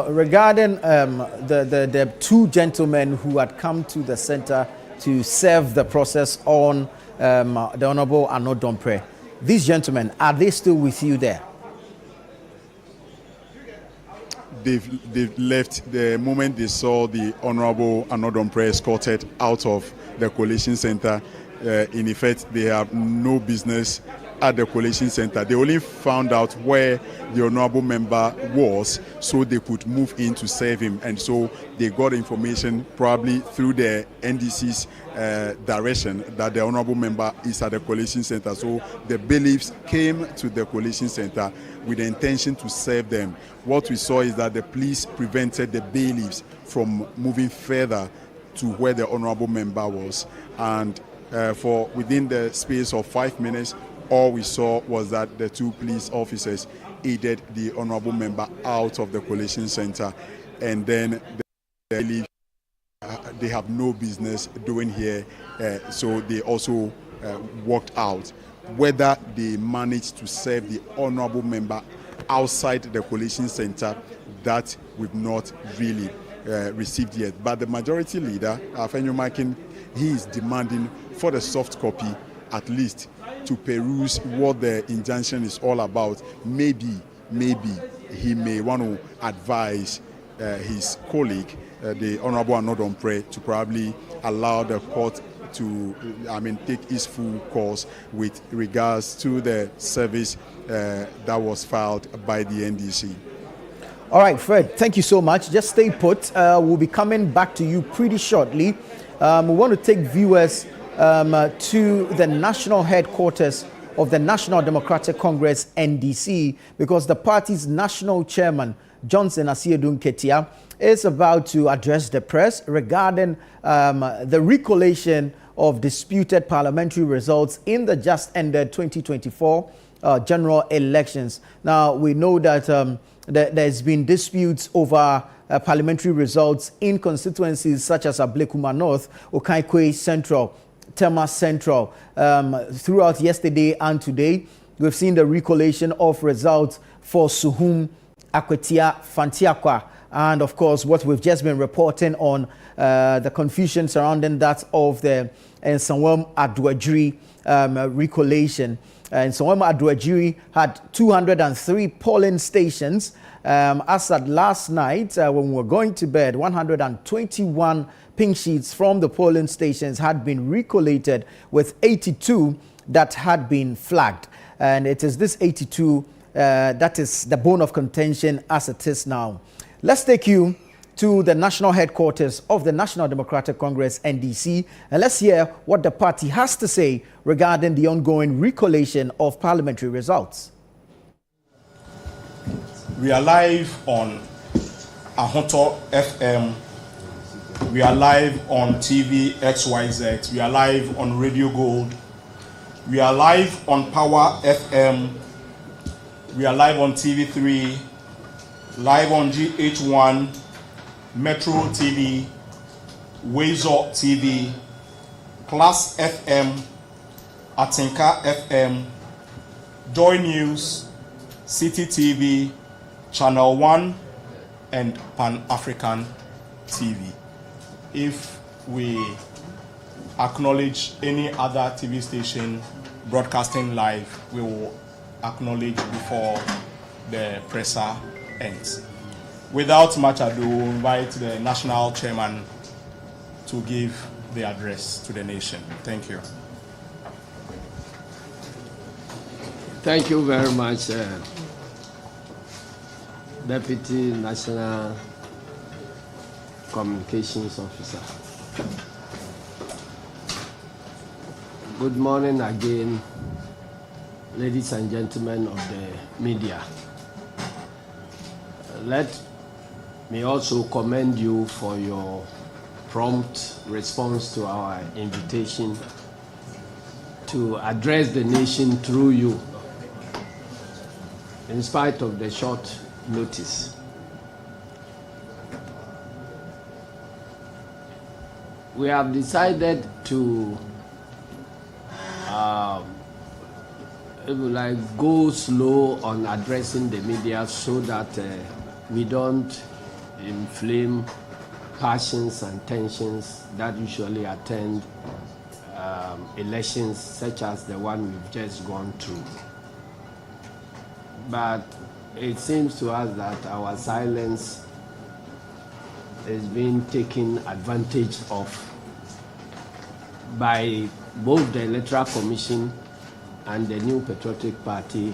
regarding the two gentlemen who had come to the center to serve the process on the Honorable Anodompre, these gentlemen, are they still with you there? They've left the moment they saw the Honorable Anodompre escorted out of the collation center. In effect, they have no business at the collation center. They only found out where the honorable member was so they could move in to serve him, and so they got information probably through the NDC's direction that the honorable member is at the collation center. So the bailiffs came to the collation center with the intention to serve them. What we saw is that the police prevented the bailiffs from moving further to where the honorable member was, and for within the space of 5 minutes, all we saw was that the two police officers aided the honorable member out of the collation center, and then they have no business doing here, so they also walked out. Whether they managed to serve the honorable member outside the collation center, that we've not really received yet. But the majority leader, Afenyo Makin, he is demanding for the soft copy at least to peruse what the injunction is all about. Maybe he may want to advise his colleague, the Honorable Anodompre, to probably allow the court to, take its full course with regards to the service that was filed by the NDC. All right, Fred, thank you so much. Just stay put. We'll be coming back to you pretty shortly. We want to take viewers to the national headquarters of the National Democratic Congress, NDC, because the party's national chairman, Johnson Asiedu Nketia, is about to address the press regarding the re-collation of disputed parliamentary results in the just ended 2024 general elections. Now, we know that there's been disputes over parliamentary results in constituencies such as Ablekuma North, Okaikwe Central, Tema Central. Throughout yesterday and today, we've seen the re-collation of results for Suhum, Akwetia, Fantiakwa, and of course what we've just been reporting on the confusion surrounding that of the Nsawam Adoagyiri re-collation. Nsawam Adoagyiri had 203 polling stations. As at last night, when we were going to bed, 121 pink sheets from the polling stations had been re-collated, with 82 that had been flagged. And it is this 82 that is the bone of contention as it is now. Let's take you to the national headquarters of the National Democratic Congress, NDC, and let's hear what the party has to say regarding the ongoing re-collation of parliamentary results. We are live on Ahonto FM. We are live on TV XYZ. We are live on Radio Gold. We are live on Power FM. We are live on TV3, live on GH1, Metro TV, Wazo TV, Plus FM, Atinka FM, Joy News, City TV, Channel 1, and Pan-African TV. If we acknowledge any other TV station broadcasting live, we will acknowledge before the presser ends. Without much ado, we invite the national chairman to give the address to the nation. Thank you. Thank you very much, Deputy National Communications Officer. Good morning again, ladies and gentlemen of the media. Let me also commend you for your prompt response to our invitation to address the nation through you, in spite of the short notice. We have decided to go slow on addressing the media so that we don't inflame passions and tensions that usually attend elections such as the one we've just gone through. But it seems to us that our silence is being taken advantage of by both the Electoral Commission and the New Patriotic Party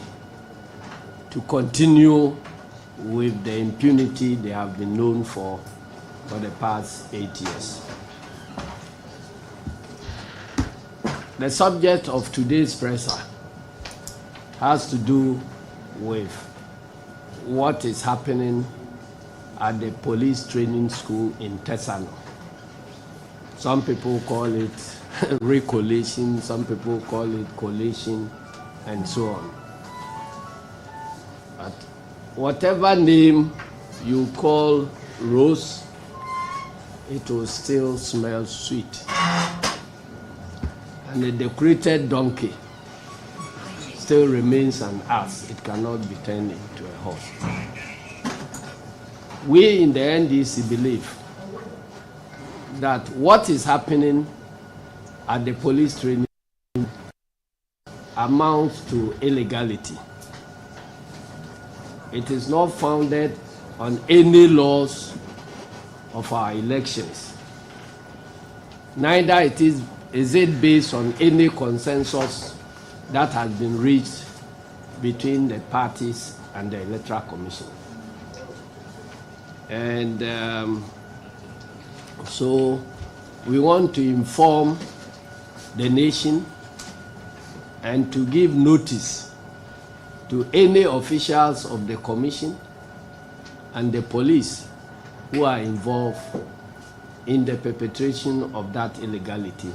to continue with the impunity they have been known for the past 8 years. The subject of today's presser has to do with what is happening at the police training school in Tesano. Some people call it re-collation, some people call it collation, and so on. But whatever name you call rose, it will still smell sweet. And a decorated donkey still remains an ass. It cannot be turned into a horse. We in the NDC believe that what is happening at the police training amounts to illegality. It is not founded on any laws of our elections. Neither is it based on any consensus that has been reached between the parties and the Electoral Commission. And so we want to inform the nation and to give notice to any officials of the commission and the police who are involved in the perpetration of that illegality,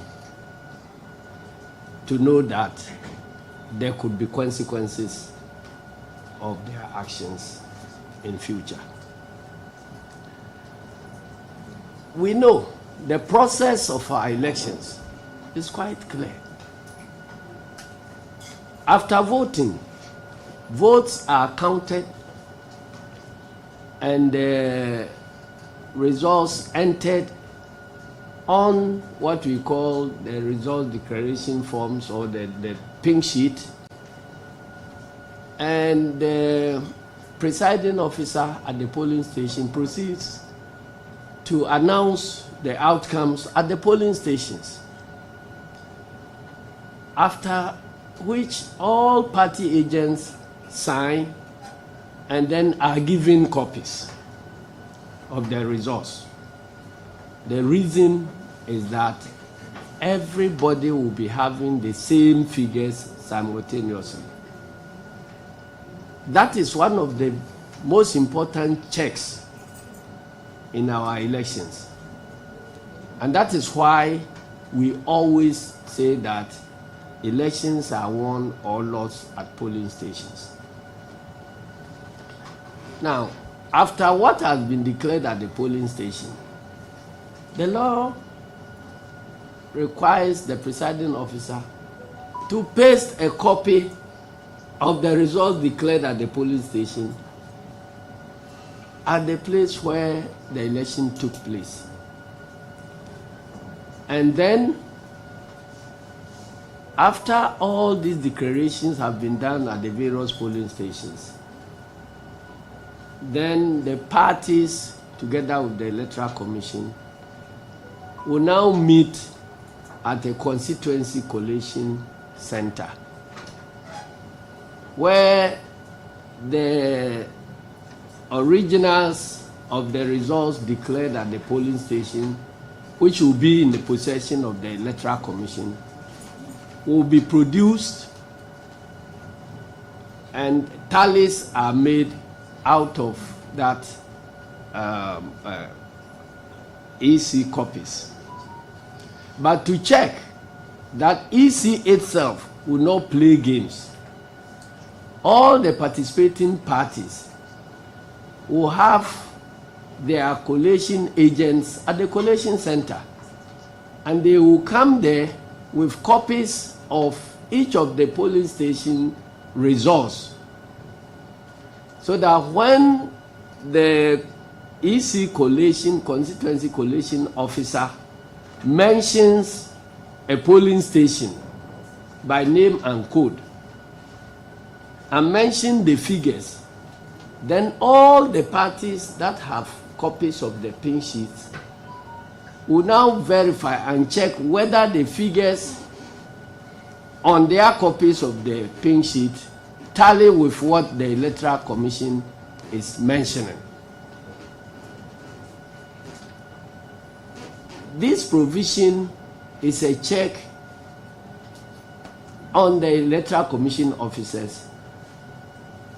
to know that there could be consequences of their actions in future. We know the process of our elections is quite clear. After voting, votes are counted and the results entered on what we call the result declaration forms, or the pink sheet, and the presiding officer at the polling station proceeds to announce the outcomes at the polling stations, after which all party agents sign and then are given copies of the results. The reason is that everybody will be having the same figures simultaneously. That is one of the most important checks in our elections. And that is why we always say that elections are won or lost at polling stations. Now, after what has been declared at the polling station, the law requires the presiding officer to paste a copy of the results declared at the polling station at the place where the election took place. And then, after all these declarations have been done at the various polling stations, then the parties, together with the Electoral Commission, will now meet at a constituency collation center, where the originals of the results declared at the polling station, which will be in the possession of the Electoral Commission, will be produced, and tallies are made out of that EC copies. But to check that EC itself will not play games, all the participating parties will have their collation agents at the collation center, and they will come there with copies of each of the polling station results, so that when the EC collation, constituency collation officer mentions a polling station by name and code and mention the figures, then all the parties that have copies of the pink sheets will now verify and check whether the figures on their copies of the pink sheet tally with what the Electoral Commission is mentioning. This provision is a check on the Electoral Commission officers,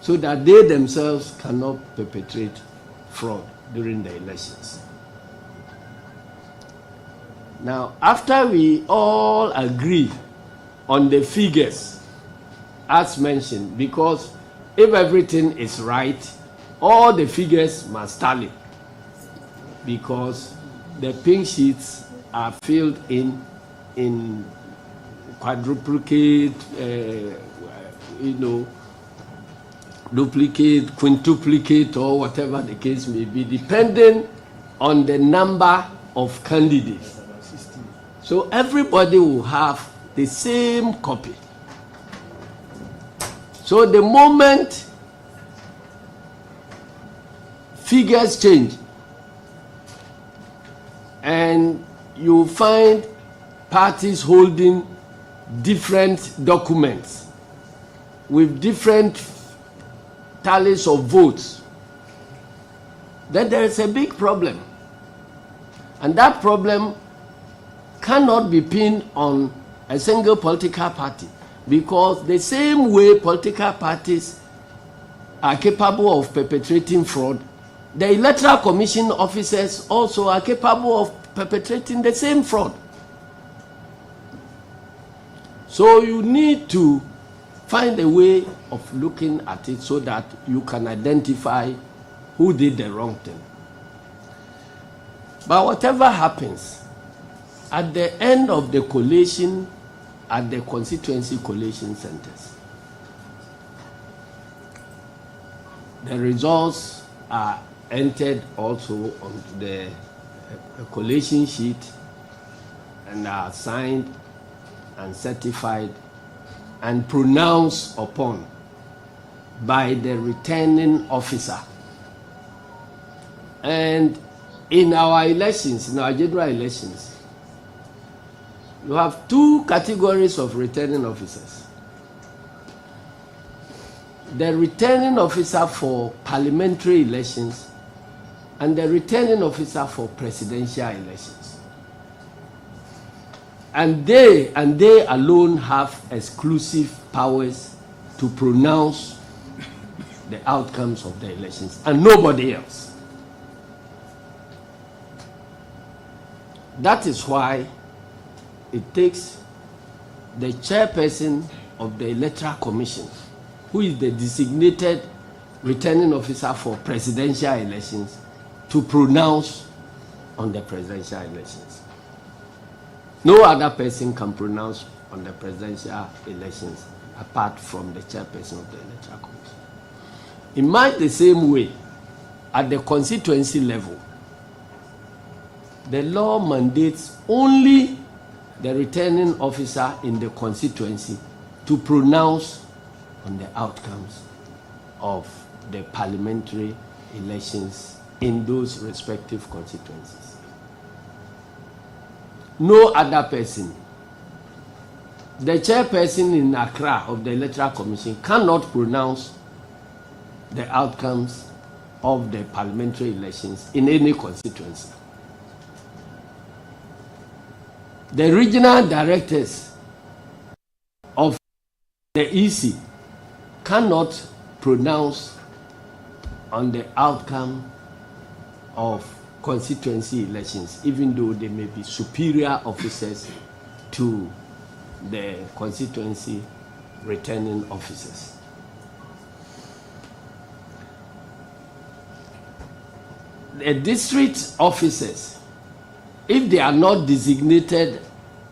so that they themselves cannot perpetrate fraud during the elections. Now, after we all agree on the figures as mentioned, because if everything is right, all the figures must tally, because the pink sheets are filled in quadruplicate, duplicate, quintuplicate, or whatever the case may be, depending on the number of candidates. So everybody will have the same copy. So the moment figures change and you find parties holding different documents with different tallies of votes, then there is a big problem. And that problem cannot be pinned on a single political party, because the same way political parties are capable of perpetrating fraud, the Electoral Commission officers also are capable of perpetrating the same fraud. So you need to find a way of looking at it so that you can identify who did the wrong thing. But whatever happens, at the end of the collation, at the constituency collation centers, the results are entered also on the collation sheet and are signed and certified and pronounced upon by the returning officer. And in our elections, in our general elections, you have two categories of returning officers. The returning officer for parliamentary elections and the returning officer for presidential elections. And they alone have exclusive powers to pronounce the outcomes of the elections, and nobody else. That is why it takes the chairperson of the Electoral Commission, who is the designated returning officer for presidential elections, to pronounce on the presidential elections. No other person can pronounce on the presidential elections apart from the chairperson of the Electoral Commission. In much the same way, at the constituency level, the law mandates only the returning officer in the constituency to pronounce on the outcomes of the parliamentary elections in those respective constituencies. No other person. The chairperson in Accra of the Electoral Commission cannot pronounce the outcomes of the parliamentary elections in any constituency. The regional directors of the EC cannot pronounce on the outcome of constituency elections, even though they may be superior officers to the constituency returning officers. The district officers, if they are not designated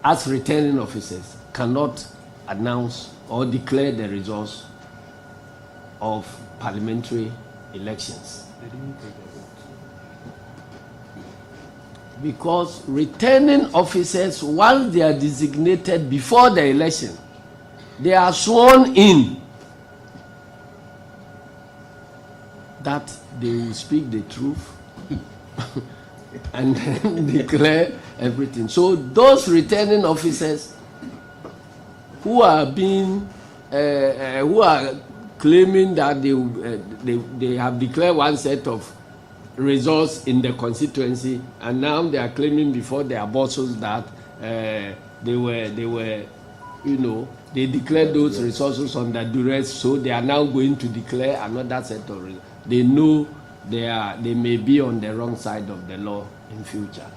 as returning officers, cannot announce or declare the results of parliamentary elections. Because returning officers, while they are designated before the election, they are sworn in that they will speak the truth and then declare everything. So those returning officers who are being who are claiming that they have declared one set of results in the constituency, and now they are claiming before their bosses that they were, you know, they declared those resources under duress, so they are now going to declare another set of results. They know they may be on the wrong side of the law in future.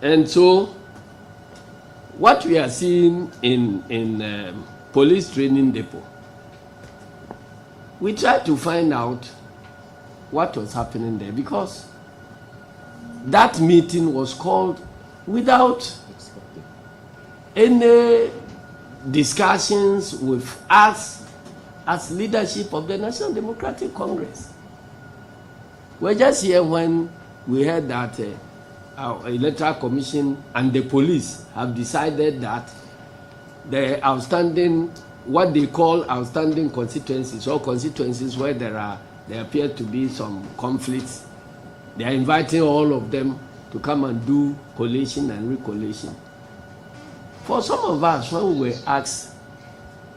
And so what we are seeing in police training depot, we try to find out what was happening there, because that meeting was called without any discussions with us as leadership of the National Democratic Congress. We're just here when we heard that our Electoral Commission and the police have decided that the outstanding, what they call outstanding constituencies, or constituencies where there appear to be some conflicts, they are inviting all of them to come and do collation and recollation. For some of us, when we were asked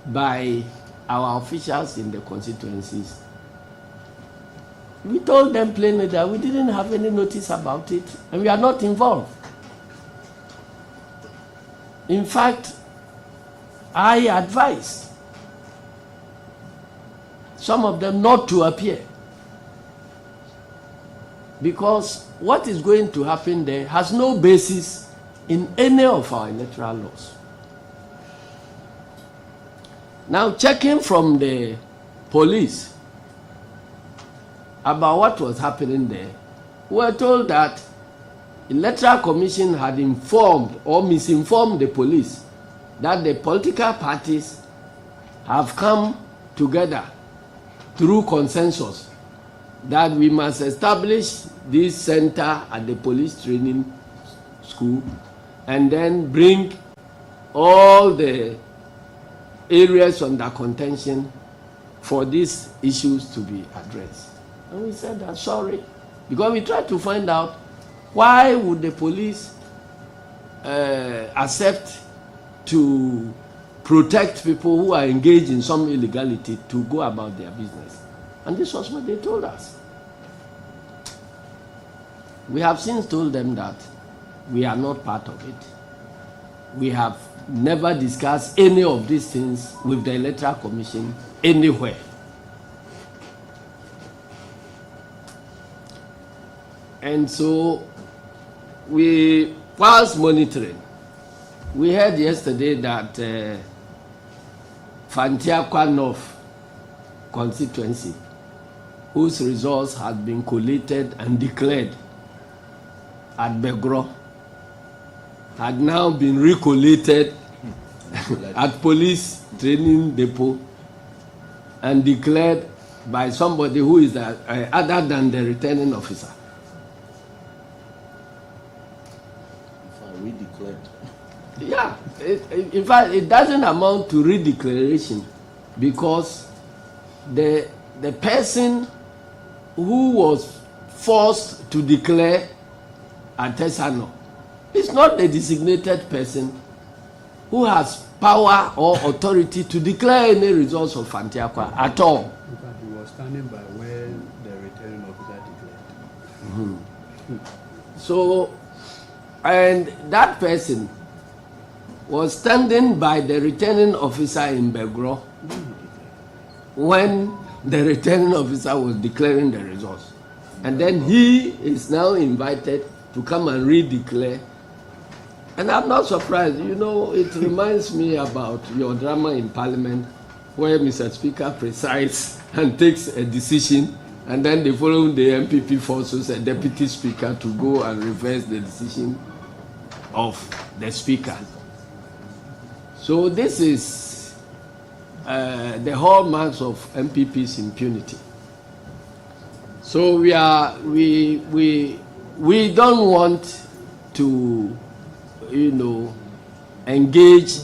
by our officials in the constituencies, we told them plainly that we didn't have any notice about it and we are not involved. In fact, I advised some of them not to appear, because what is going to happen there has no basis in any of our electoral laws. Now, checking from the police about what was happening there, we were told that the Electoral Commission had informed or misinformed the police that the political parties have come together through consensus that we must establish this center at the police training school and then bring all the areas under contention for these issues to be addressed. And we said that sorry, because we tried to find out why would the police accept to protect people who are engaged in some illegality to go about their business. And this was what they told us. We have since told them that we are not part of it. We have never discussed any of these things with the Electoral Commission anywhere. And so we, whilst monitoring, we heard yesterday that Fantiakwa North constituency, whose results had been collated and declared at Begro, had now been recollated at police training depot and declared by somebody who is other than the returning officer. Redeclared. Yeah, in fact, it doesn't amount to redeclaration, because the person who was forced to declare at Tesano is not the designated person who has power or authority to declare any results of Fantiakwa at all. In fact, he was standing by when the returning officer declared. Mm-hmm. So, and that person was standing by the returning officer in Begro when the returning officer was declaring the results. And then he is now invited to come and redeclare. And I'm not surprised. You know, it reminds me about your drama in Parliament where Mr. Speaker presides and takes a decision, and then the following day MPP forces a deputy speaker to go and reverse the decision of the speaker. So this is the hallmarks of MPP's impunity. So we don't want to, engage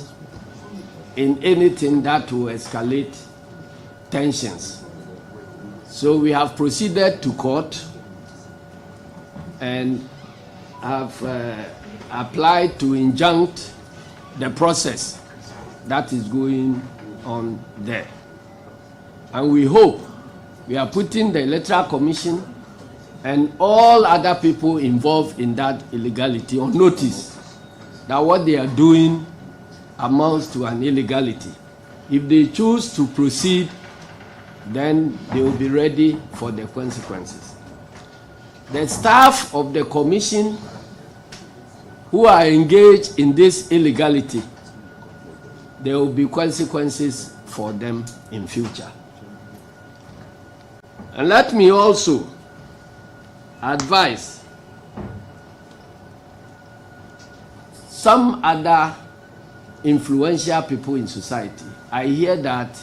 in anything that will escalate tensions. So we have proceeded to court and have applied to injunct the process that is going on there. And we hope we are putting the Electoral Commission and all other people involved in that illegality on notice that what they are doing amounts to an illegality. If they choose to proceed, then they will be ready for the consequences. The staff of the commission who are engaged in this illegality, there will be consequences for them in future. And let me also advise some other influential people in society. I hear that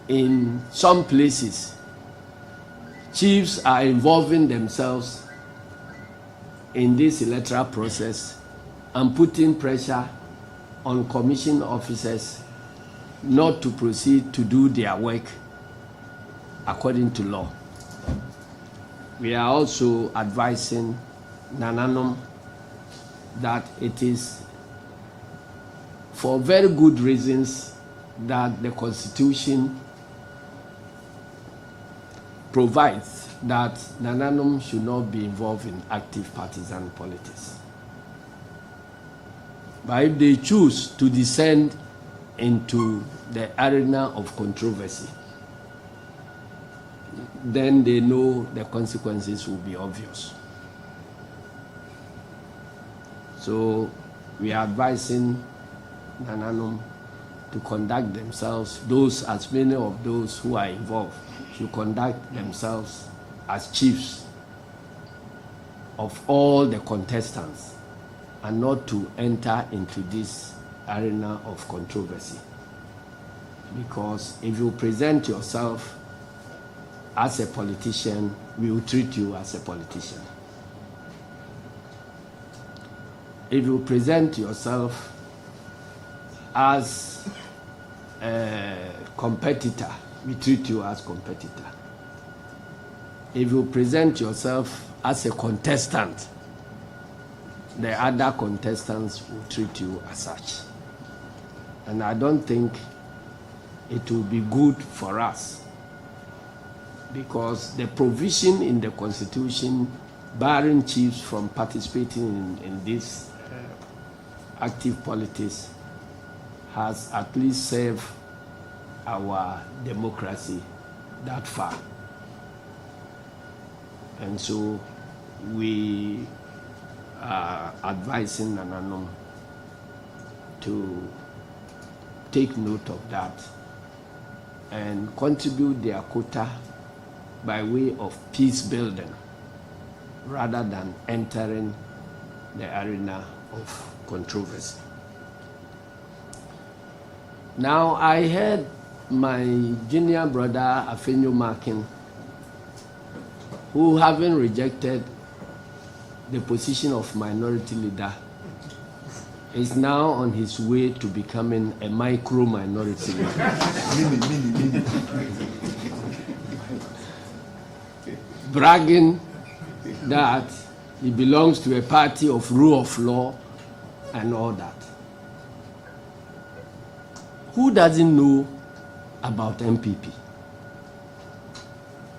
in some places, chiefs are involving themselves in this electoral process and putting pressure on commission officers not to proceed to do their work according to law. We are also advising Nananom that it is for very good reasons that the Constitution provides that Nananom should not be involved in active partisan politics. But if they choose to descend into the arena of controversy, then they know the consequences will be obvious. So we are advising Nananom to conduct themselves, as many of those who are involved, should conduct themselves as chiefs of all the contestants and not to enter into this arena of controversy. Because if you present yourself as a politician, we will treat you as a politician. If you present yourself as a competitor, we treat you as competitor. If you present yourself as a contestant, the other contestants will treat you as such. And I don't think it will be good for us, because the provision in the Constitution barring chiefs from participating in this active politics has at least served our democracy that far. And so we are advising Nananom to take note of that and contribute their quota by way of peace building rather than entering the arena of controversy. Now, I heard my junior brother Afenyo Makin, who, having rejected the position of minority leader, is now on his way to becoming a micro minority leader. Bragging that he belongs to a party of rule of law and all that. Who doesn't know about MPP?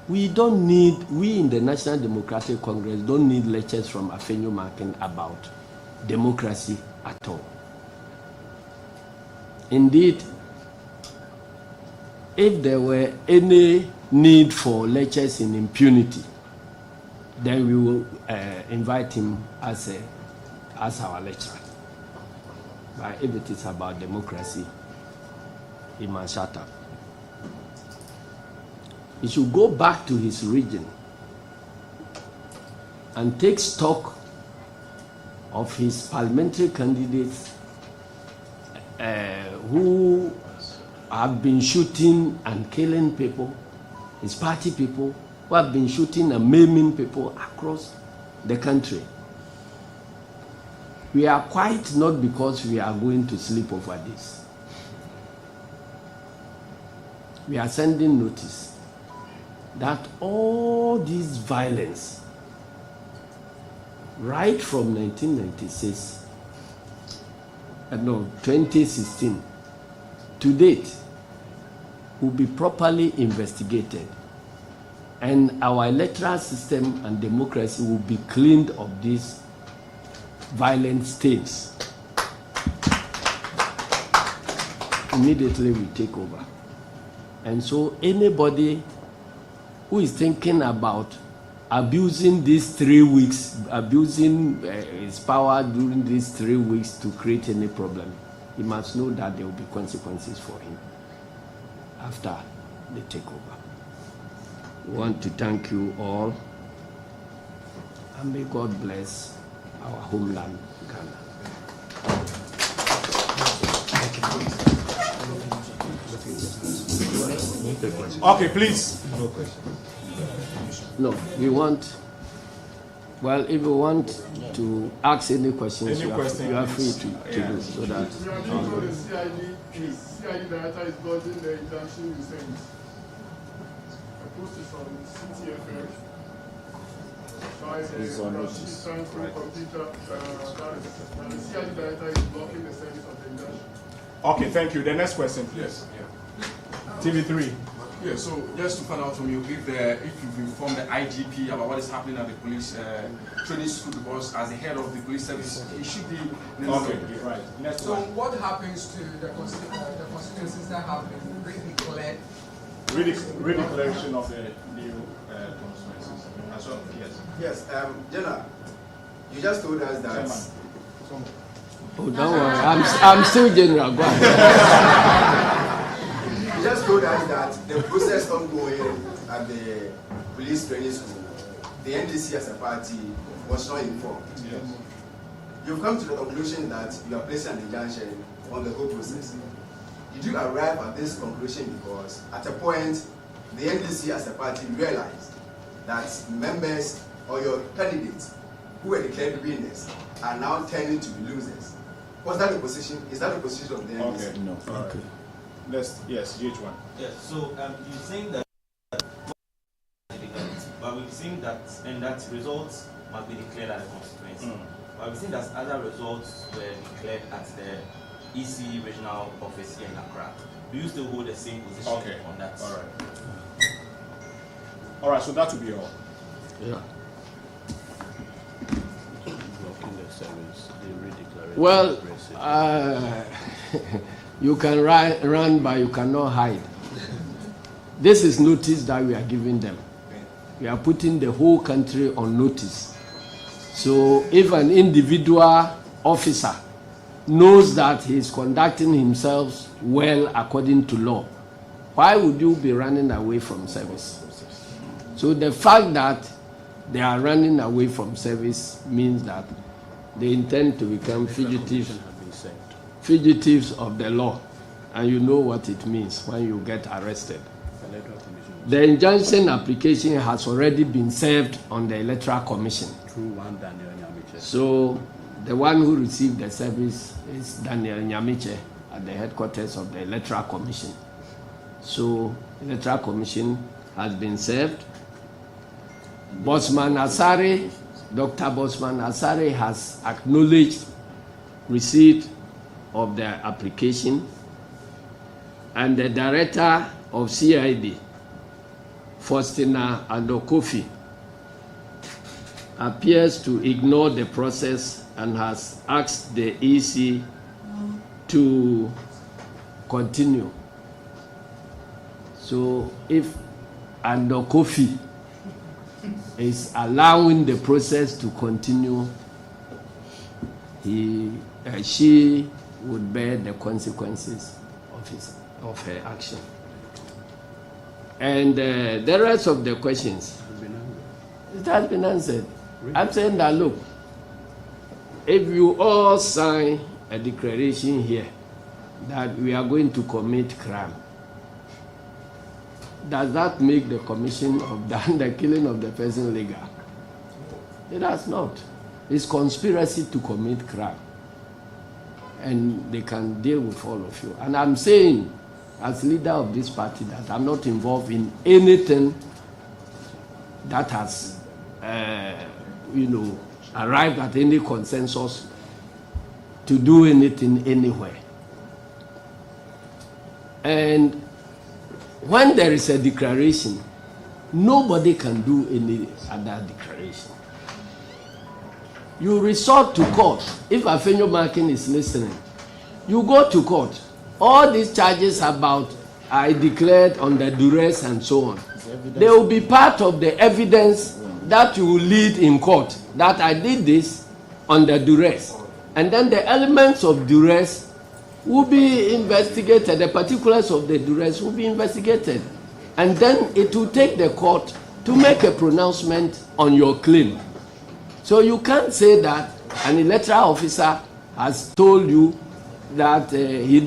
We in the National Democratic Congress don't need lectures from Afenyo Makin about democracy at all. Indeed, if there were any need for lectures in impunity, then we will invite him as our lecturer. But if it is about democracy, he must shut up. He should go back to his region and take stock of his parliamentary candidates who have been shooting and killing people, his party people, who have been shooting and maiming people across the country. We are quiet not because we are going to sleep over this. We are sending notice that all this violence, right from 2016 to date, will be properly investigated, and our electoral system and democracy will be cleaned of these violent stains. Immediately we take over. And so anybody who is thinking about abusing these 3 weeks, abusing his power during these 3 weeks to create any problem, he must know that there will be consequences for him after the takeover. We want to thank you all, and may God bless our homeland, Ghana. Okay, please. No question. No, we want. Well, if you want to ask any questions, you are free to do so that. The CID director is dodging the injunction you sent. I posted from CTFF. He's on notice. And the CID director is blocking the service of the injunction. Okay, thank you. The next question, please. TV3. Yeah, so just to find out from you if you've informed the IGP about what is happening at the police training school, because as the head of the police service, it should be. Okay, right. So what happens to the constituencies that have been re-declared? Re-declaration of the new constituencies. So, yes. Yes, Jenna, you just told us that. Oh, don't worry, I'm still General. Go ahead. You just told us that the process ongoing at the police training school, the NDC as a party was not informed. Yes. You've come to the conclusion that you are placing an injunction on the whole process. Did you arrive at this conclusion because at a point the NDC as a party realized that members or your candidates who were declared winners are now turning to be losers? Was that the position? Is that the position of the NDC? Okay, no. Okay. Yes, GH1. Yes, so you're saying that, but we've seen that, and that results must be declared at the constituency. But we've seen that other results were declared at the EC regional office here in Accra. Do you still hold the same position on that? All right. All right, so that will be all. Yeah. Well, you can run, but you cannot hide. This is notice that we are giving them. We are putting the whole country on notice. So if an individual officer knows that he is conducting himself well according to law, why would you be running away from service? So the fact that they are running away from service means that they intend to become fugitives of the law. And you know what it means when you get arrested. The injunction application has already been served on the Electoral Commission. So the one who received the service is Daniel Nyamiche at the headquarters of the Electoral Commission. So the Electoral Commission has been served. Bosman Asare, Dr. Bosman Asare has acknowledged receipt of the application, and the director of CID, Faustina Adokofi, appears to ignore the process and has asked the EC to continue. So if Adokofi is allowing the process to continue, she would bear the consequences of her action. And the rest of the questions, it has been answered. I'm saying that, look, if you all sign a declaration here that we are going to commit crime, does that make the commission of the killing of the person legal? It does not. It's conspiracy to commit crime. And they can deal with all of you. And I'm saying, as leader of this party, that I'm not involved in anything that has, arrived at any consensus to do anything anywhere. And when there is a declaration, nobody can do any other declaration. You resort to court. If Afenyo Markin is listening, you go to court. All these charges about I declared under duress and so on, they will be part of the evidence that you will lead in court, that I did this under duress. And then the elements of duress will be investigated, the particulars of the duress will be investigated. And then it will take the court to make a pronouncement on your claim. So you can't say that an electoral officer has told you that he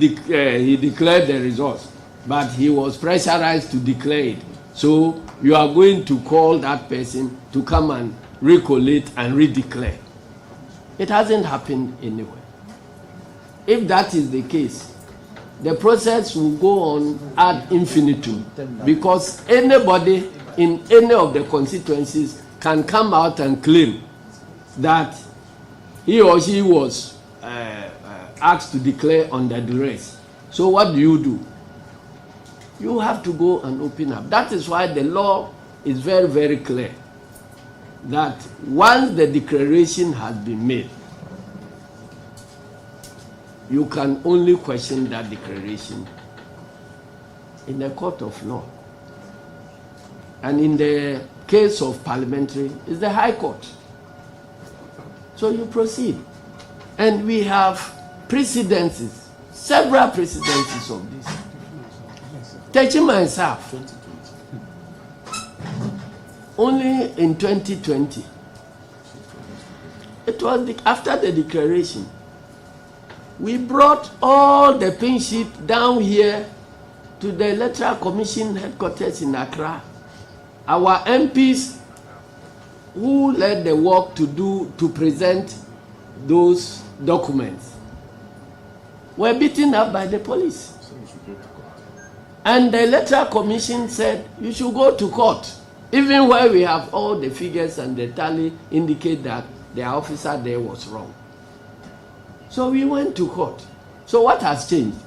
declared the results, but he was pressurized to declare it. So you are going to call that person to come and recollate and redeclare. It hasn't happened anywhere. If that is the case, the process will go on ad infinitum, because anybody in any of the constituencies can come out and claim that he or she was asked to declare under duress. So what do? you have to go and open up. That is why the law is very, very clear that once the declaration has been made, you can only question that declaration in the court of law. And in the case of Parliamentary, it's the High Court. So you proceed. And we have precedences, several precedences of this. Tesano himself, only in 2020, it was after the declaration, we brought all the pink sheet down here to the Electoral Commission headquarters in Accra. Our MPs who led the work to present those documents were beaten up by the police. And the Electoral Commission said, you should go to court. Even where we have all the figures and the tally indicate that the officer there was wrong. So we went to court. So what has changed?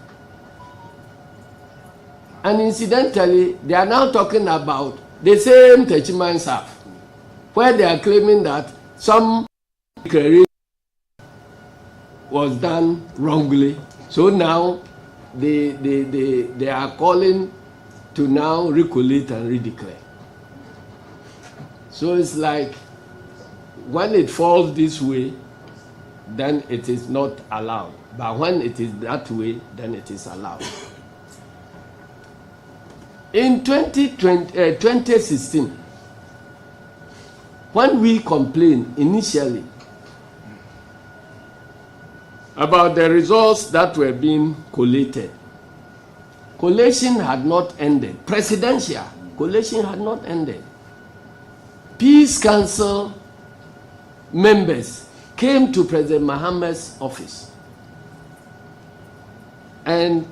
And incidentally, they are now talking about the same Tesano himself, where they are claiming that some declaration was done wrongly. So now they are calling to now recollate and redeclare. So it's like when it falls this way, then it is not allowed. But when it is that way, then it is allowed. In 2016, when we complained initially about the results that were being collated, collation had not ended. Presidential collation had not ended. Peace Council members came to President Mahamad's office and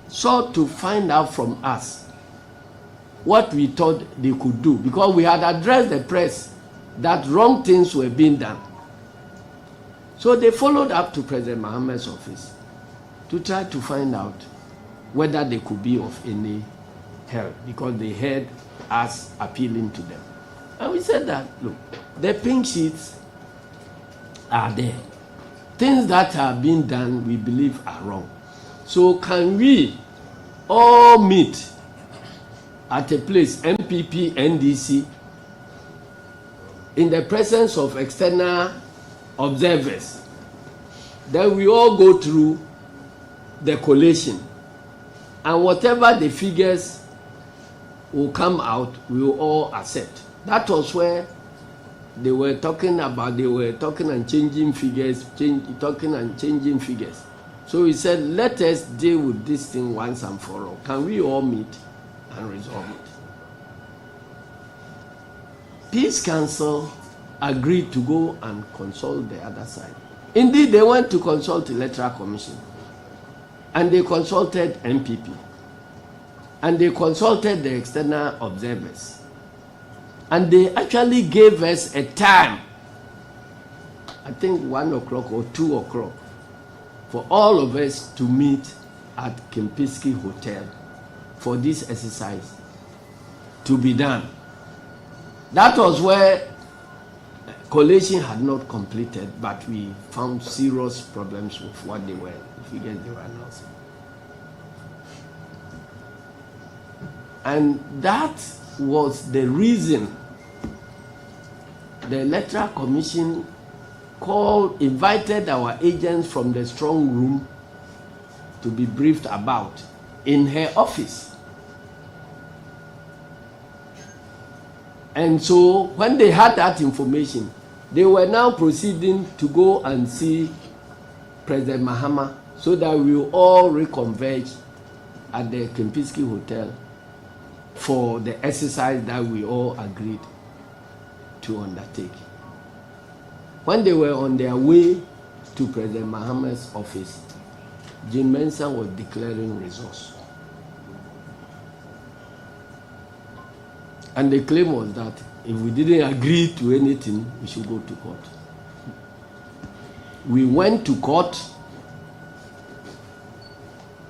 sought to find out from us what we thought they could do, because we had addressed the press that wrong things were being done. So they followed up to President Mahamad's office to try to find out whether they could be of any help, because they heard us appealing to them. And we said that, look, the pink sheets are there. Things that are being done, we believe are wrong. So can we all meet at a place, MPP, NDC, in the presence of external observers? Then we all go through the collation, and whatever the figures will come out, we will all accept. That was where they were talking about, they were talking and changing figures, talking and changing figures. So we said, let us deal with this thing once and for all. Can we all meet and resolve it? Peace Council agreed to go and consult the other side. Indeed, they went to consult the Electoral Commission, and they consulted MPP, and they consulted the external observers, and they actually gave us a time, I think 1 o'clock or 2 o'clock, for all of us to meet at Kempinski Hotel for this exercise to be done. That was where collation had not completed, but we found serious problems with what they were, the figures they were announcing. And that was the reason the Electoral Commission invited our agents from the strong room to be briefed about in her office. And so when they had that information, they were now proceeding to go and see President Mahama so that we will all reconverge at the Kempinski Hotel for the exercise that we all agreed to undertake. When they were on their way to President Mahamad's office, Jim Mensah was declaring results. And the claim was that if we didn't agree to anything, we should go to court. We went to court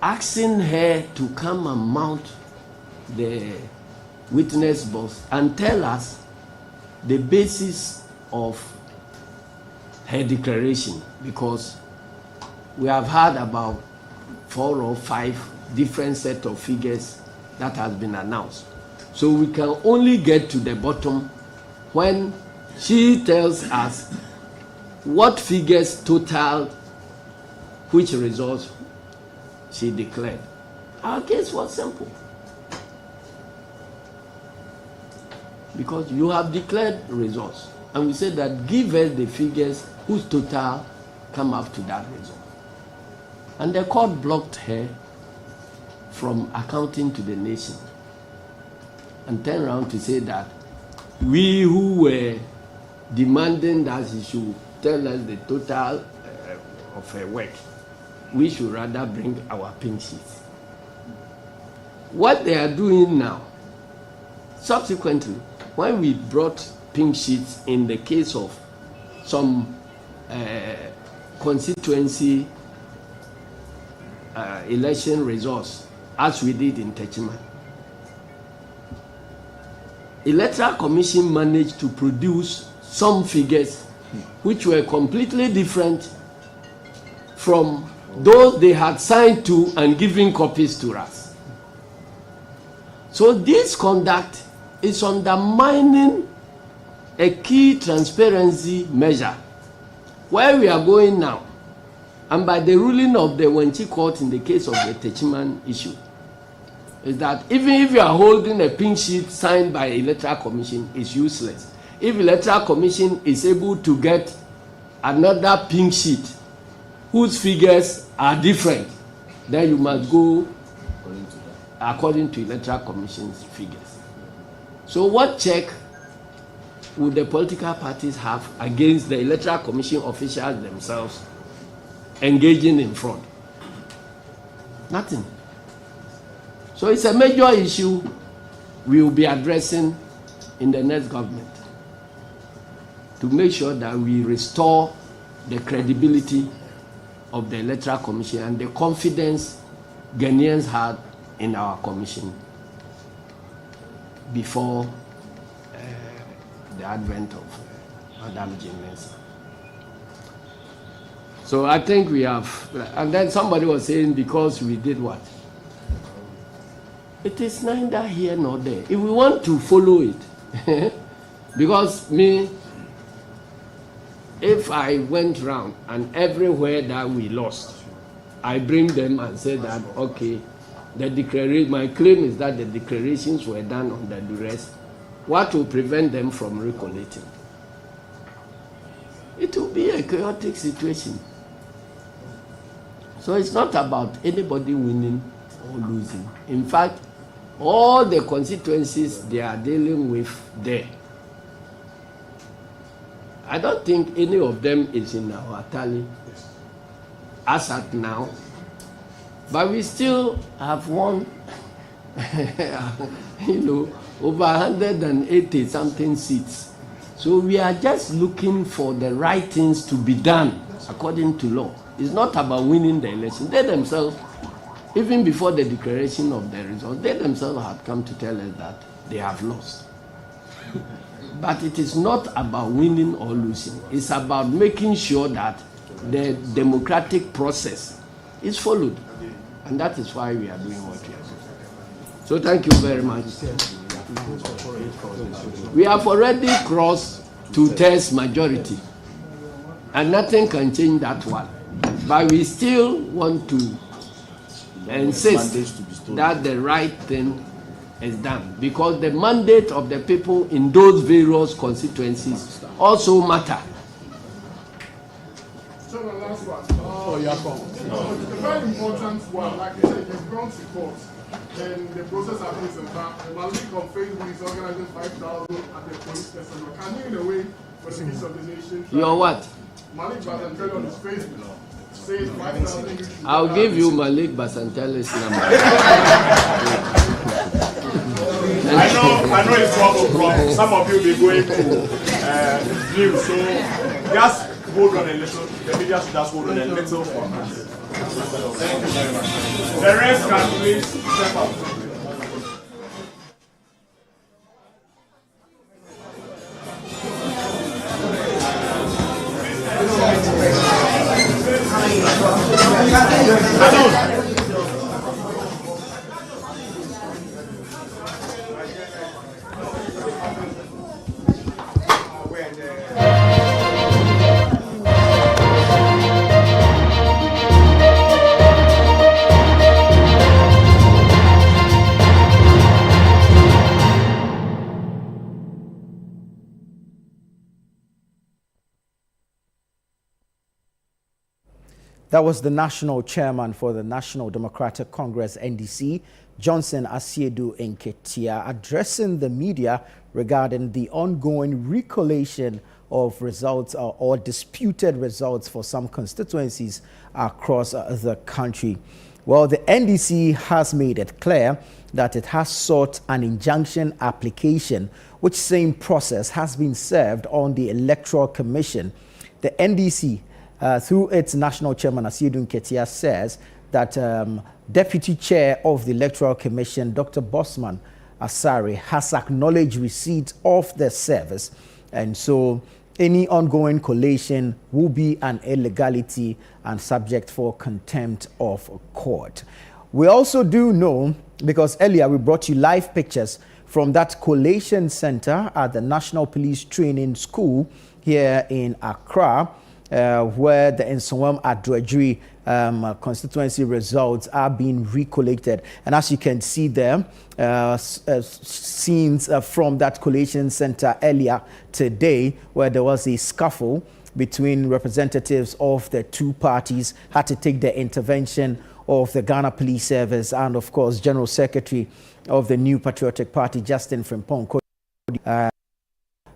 asking her to come and mount the witness box and tell us the basis of her declaration, because we have had about 4 or 5 different set of figures that has been announced. So we can only get to the bottom when she tells us what figures total which results she declared. Our case was simple. Because you have declared results, and we said that give us the figures whose total come up to that result. And the court blocked her from accounting to the nation and turned around to say that we who were demanding that she should tell us the total of her work, we should rather bring our pink sheets. What they are doing now, subsequently, when we brought pink sheets in the case of some constituency election results, as we did in Techiman, Electoral Commission managed to produce some figures which were completely different from those they had signed to and given copies to us. So this conduct is undermining a key transparency measure. Where we are going now, and by the ruling of the Wenchi court in the case of the Techiman issue, is that even if you are holding a pink sheet signed by Electoral Commission, it's useless. If Electoral Commission is able to get another pink sheet whose figures are different, then you must go according to Electoral Commission's figures. So what check would the political parties have against the Electoral Commission officials themselves engaging in fraud? Nothing. So it's a major issue we will be addressing in the next government to make sure that we restore the credibility of the Electoral Commission and the confidence Ghanaians had in our commission before the advent of Madam Jimenez. So I think we have, and then somebody was saying because we did what? It is neither here nor there. If we want to follow it, because me, if I went round and everywhere that we lost, I bring them and say that, okay, the declaration, my claim is that the declarations were done under duress. What will prevent them from recollating? It will be a chaotic situation. So it's not about anybody winning or losing. In fact, all the constituencies they are dealing with there, I don't think any of them is in our tally as at now. But we still have won, over 180 something seats. So we are just looking for the right things to be done according to law. It's not about winning the election. They themselves, even before the declaration of the results, they themselves had come to tell us that they have lost. But it is not about winning or losing. It's about making sure that the democratic process is followed. And that is why we are doing what we are doing. So thank you very much. We have already crossed 2/3 majority. And nothing can change that one. But we still want to insist that the right thing is done. Because the mandate of the people in those various constituencies also matter. So the last one. It's a very important one. Like I said, you've gone to court. And the process happens in fact. Malik on Facebook is organizing 5,000 at the police Tesano. Can you, in a way, for the peace of the nation? You're what? Malik Basantelli on his Facebook says 5,000. I'll give you Malik Basantelli's number. I know it's trouble. Some of you will be going to view, so just hold on a little. The media should just hold on a little for us. Thank you very much. The rest can please step up. That was the national chairman for the National Democratic Congress, NDC, Johnson Asiedu Nketia, addressing the media regarding the ongoing recollation of results or disputed results for some constituencies across the country. Well, the NDC has made it clear that it has sought an injunction application, which same process has been served on the Electoral Commission. The NDC, through its national chairman, Asiedu Nketia, says that Deputy Chair of the Electoral Commission, Dr. Bosman Asare, has acknowledged receipt of the service, and so any ongoing collation will be an illegality and subject for contempt of court. We also do know, because earlier we brought you live pictures from that collation center at the National Police Training School here in Accra, where the Nsawam Adoagyiri constituency results are being recollated. And as you can see there, scenes from that collation center earlier today, where there was a scuffle between representatives of the two parties, had to take the intervention of the Ghana Police Service and, of course, General Secretary of the New Patriotic Party, Justin Frimpong,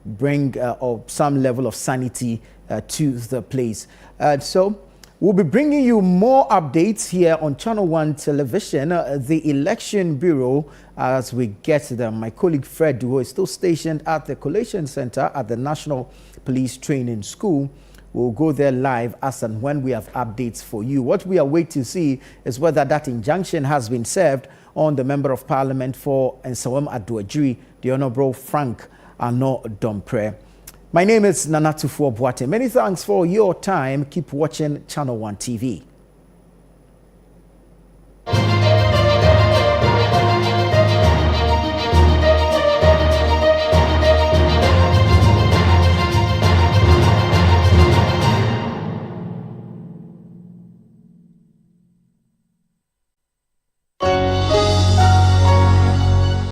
bring some level of sanity to the place. So we'll be bringing you more updates here on Channel 1 Television, the Election Bureau, as we get to them. My colleague Fred, who is still stationed at the Collation Center at the National Police Training School, will go there live as and when we have updates for you. What we are waiting to see is whether that injunction has been served on the Member of Parliament for Nsawam Adoagyiri, the Honorable Frank Ano Dompre. My name is Nanatufu Boate. Many thanks for your time. Keep watching Channel 1 TV.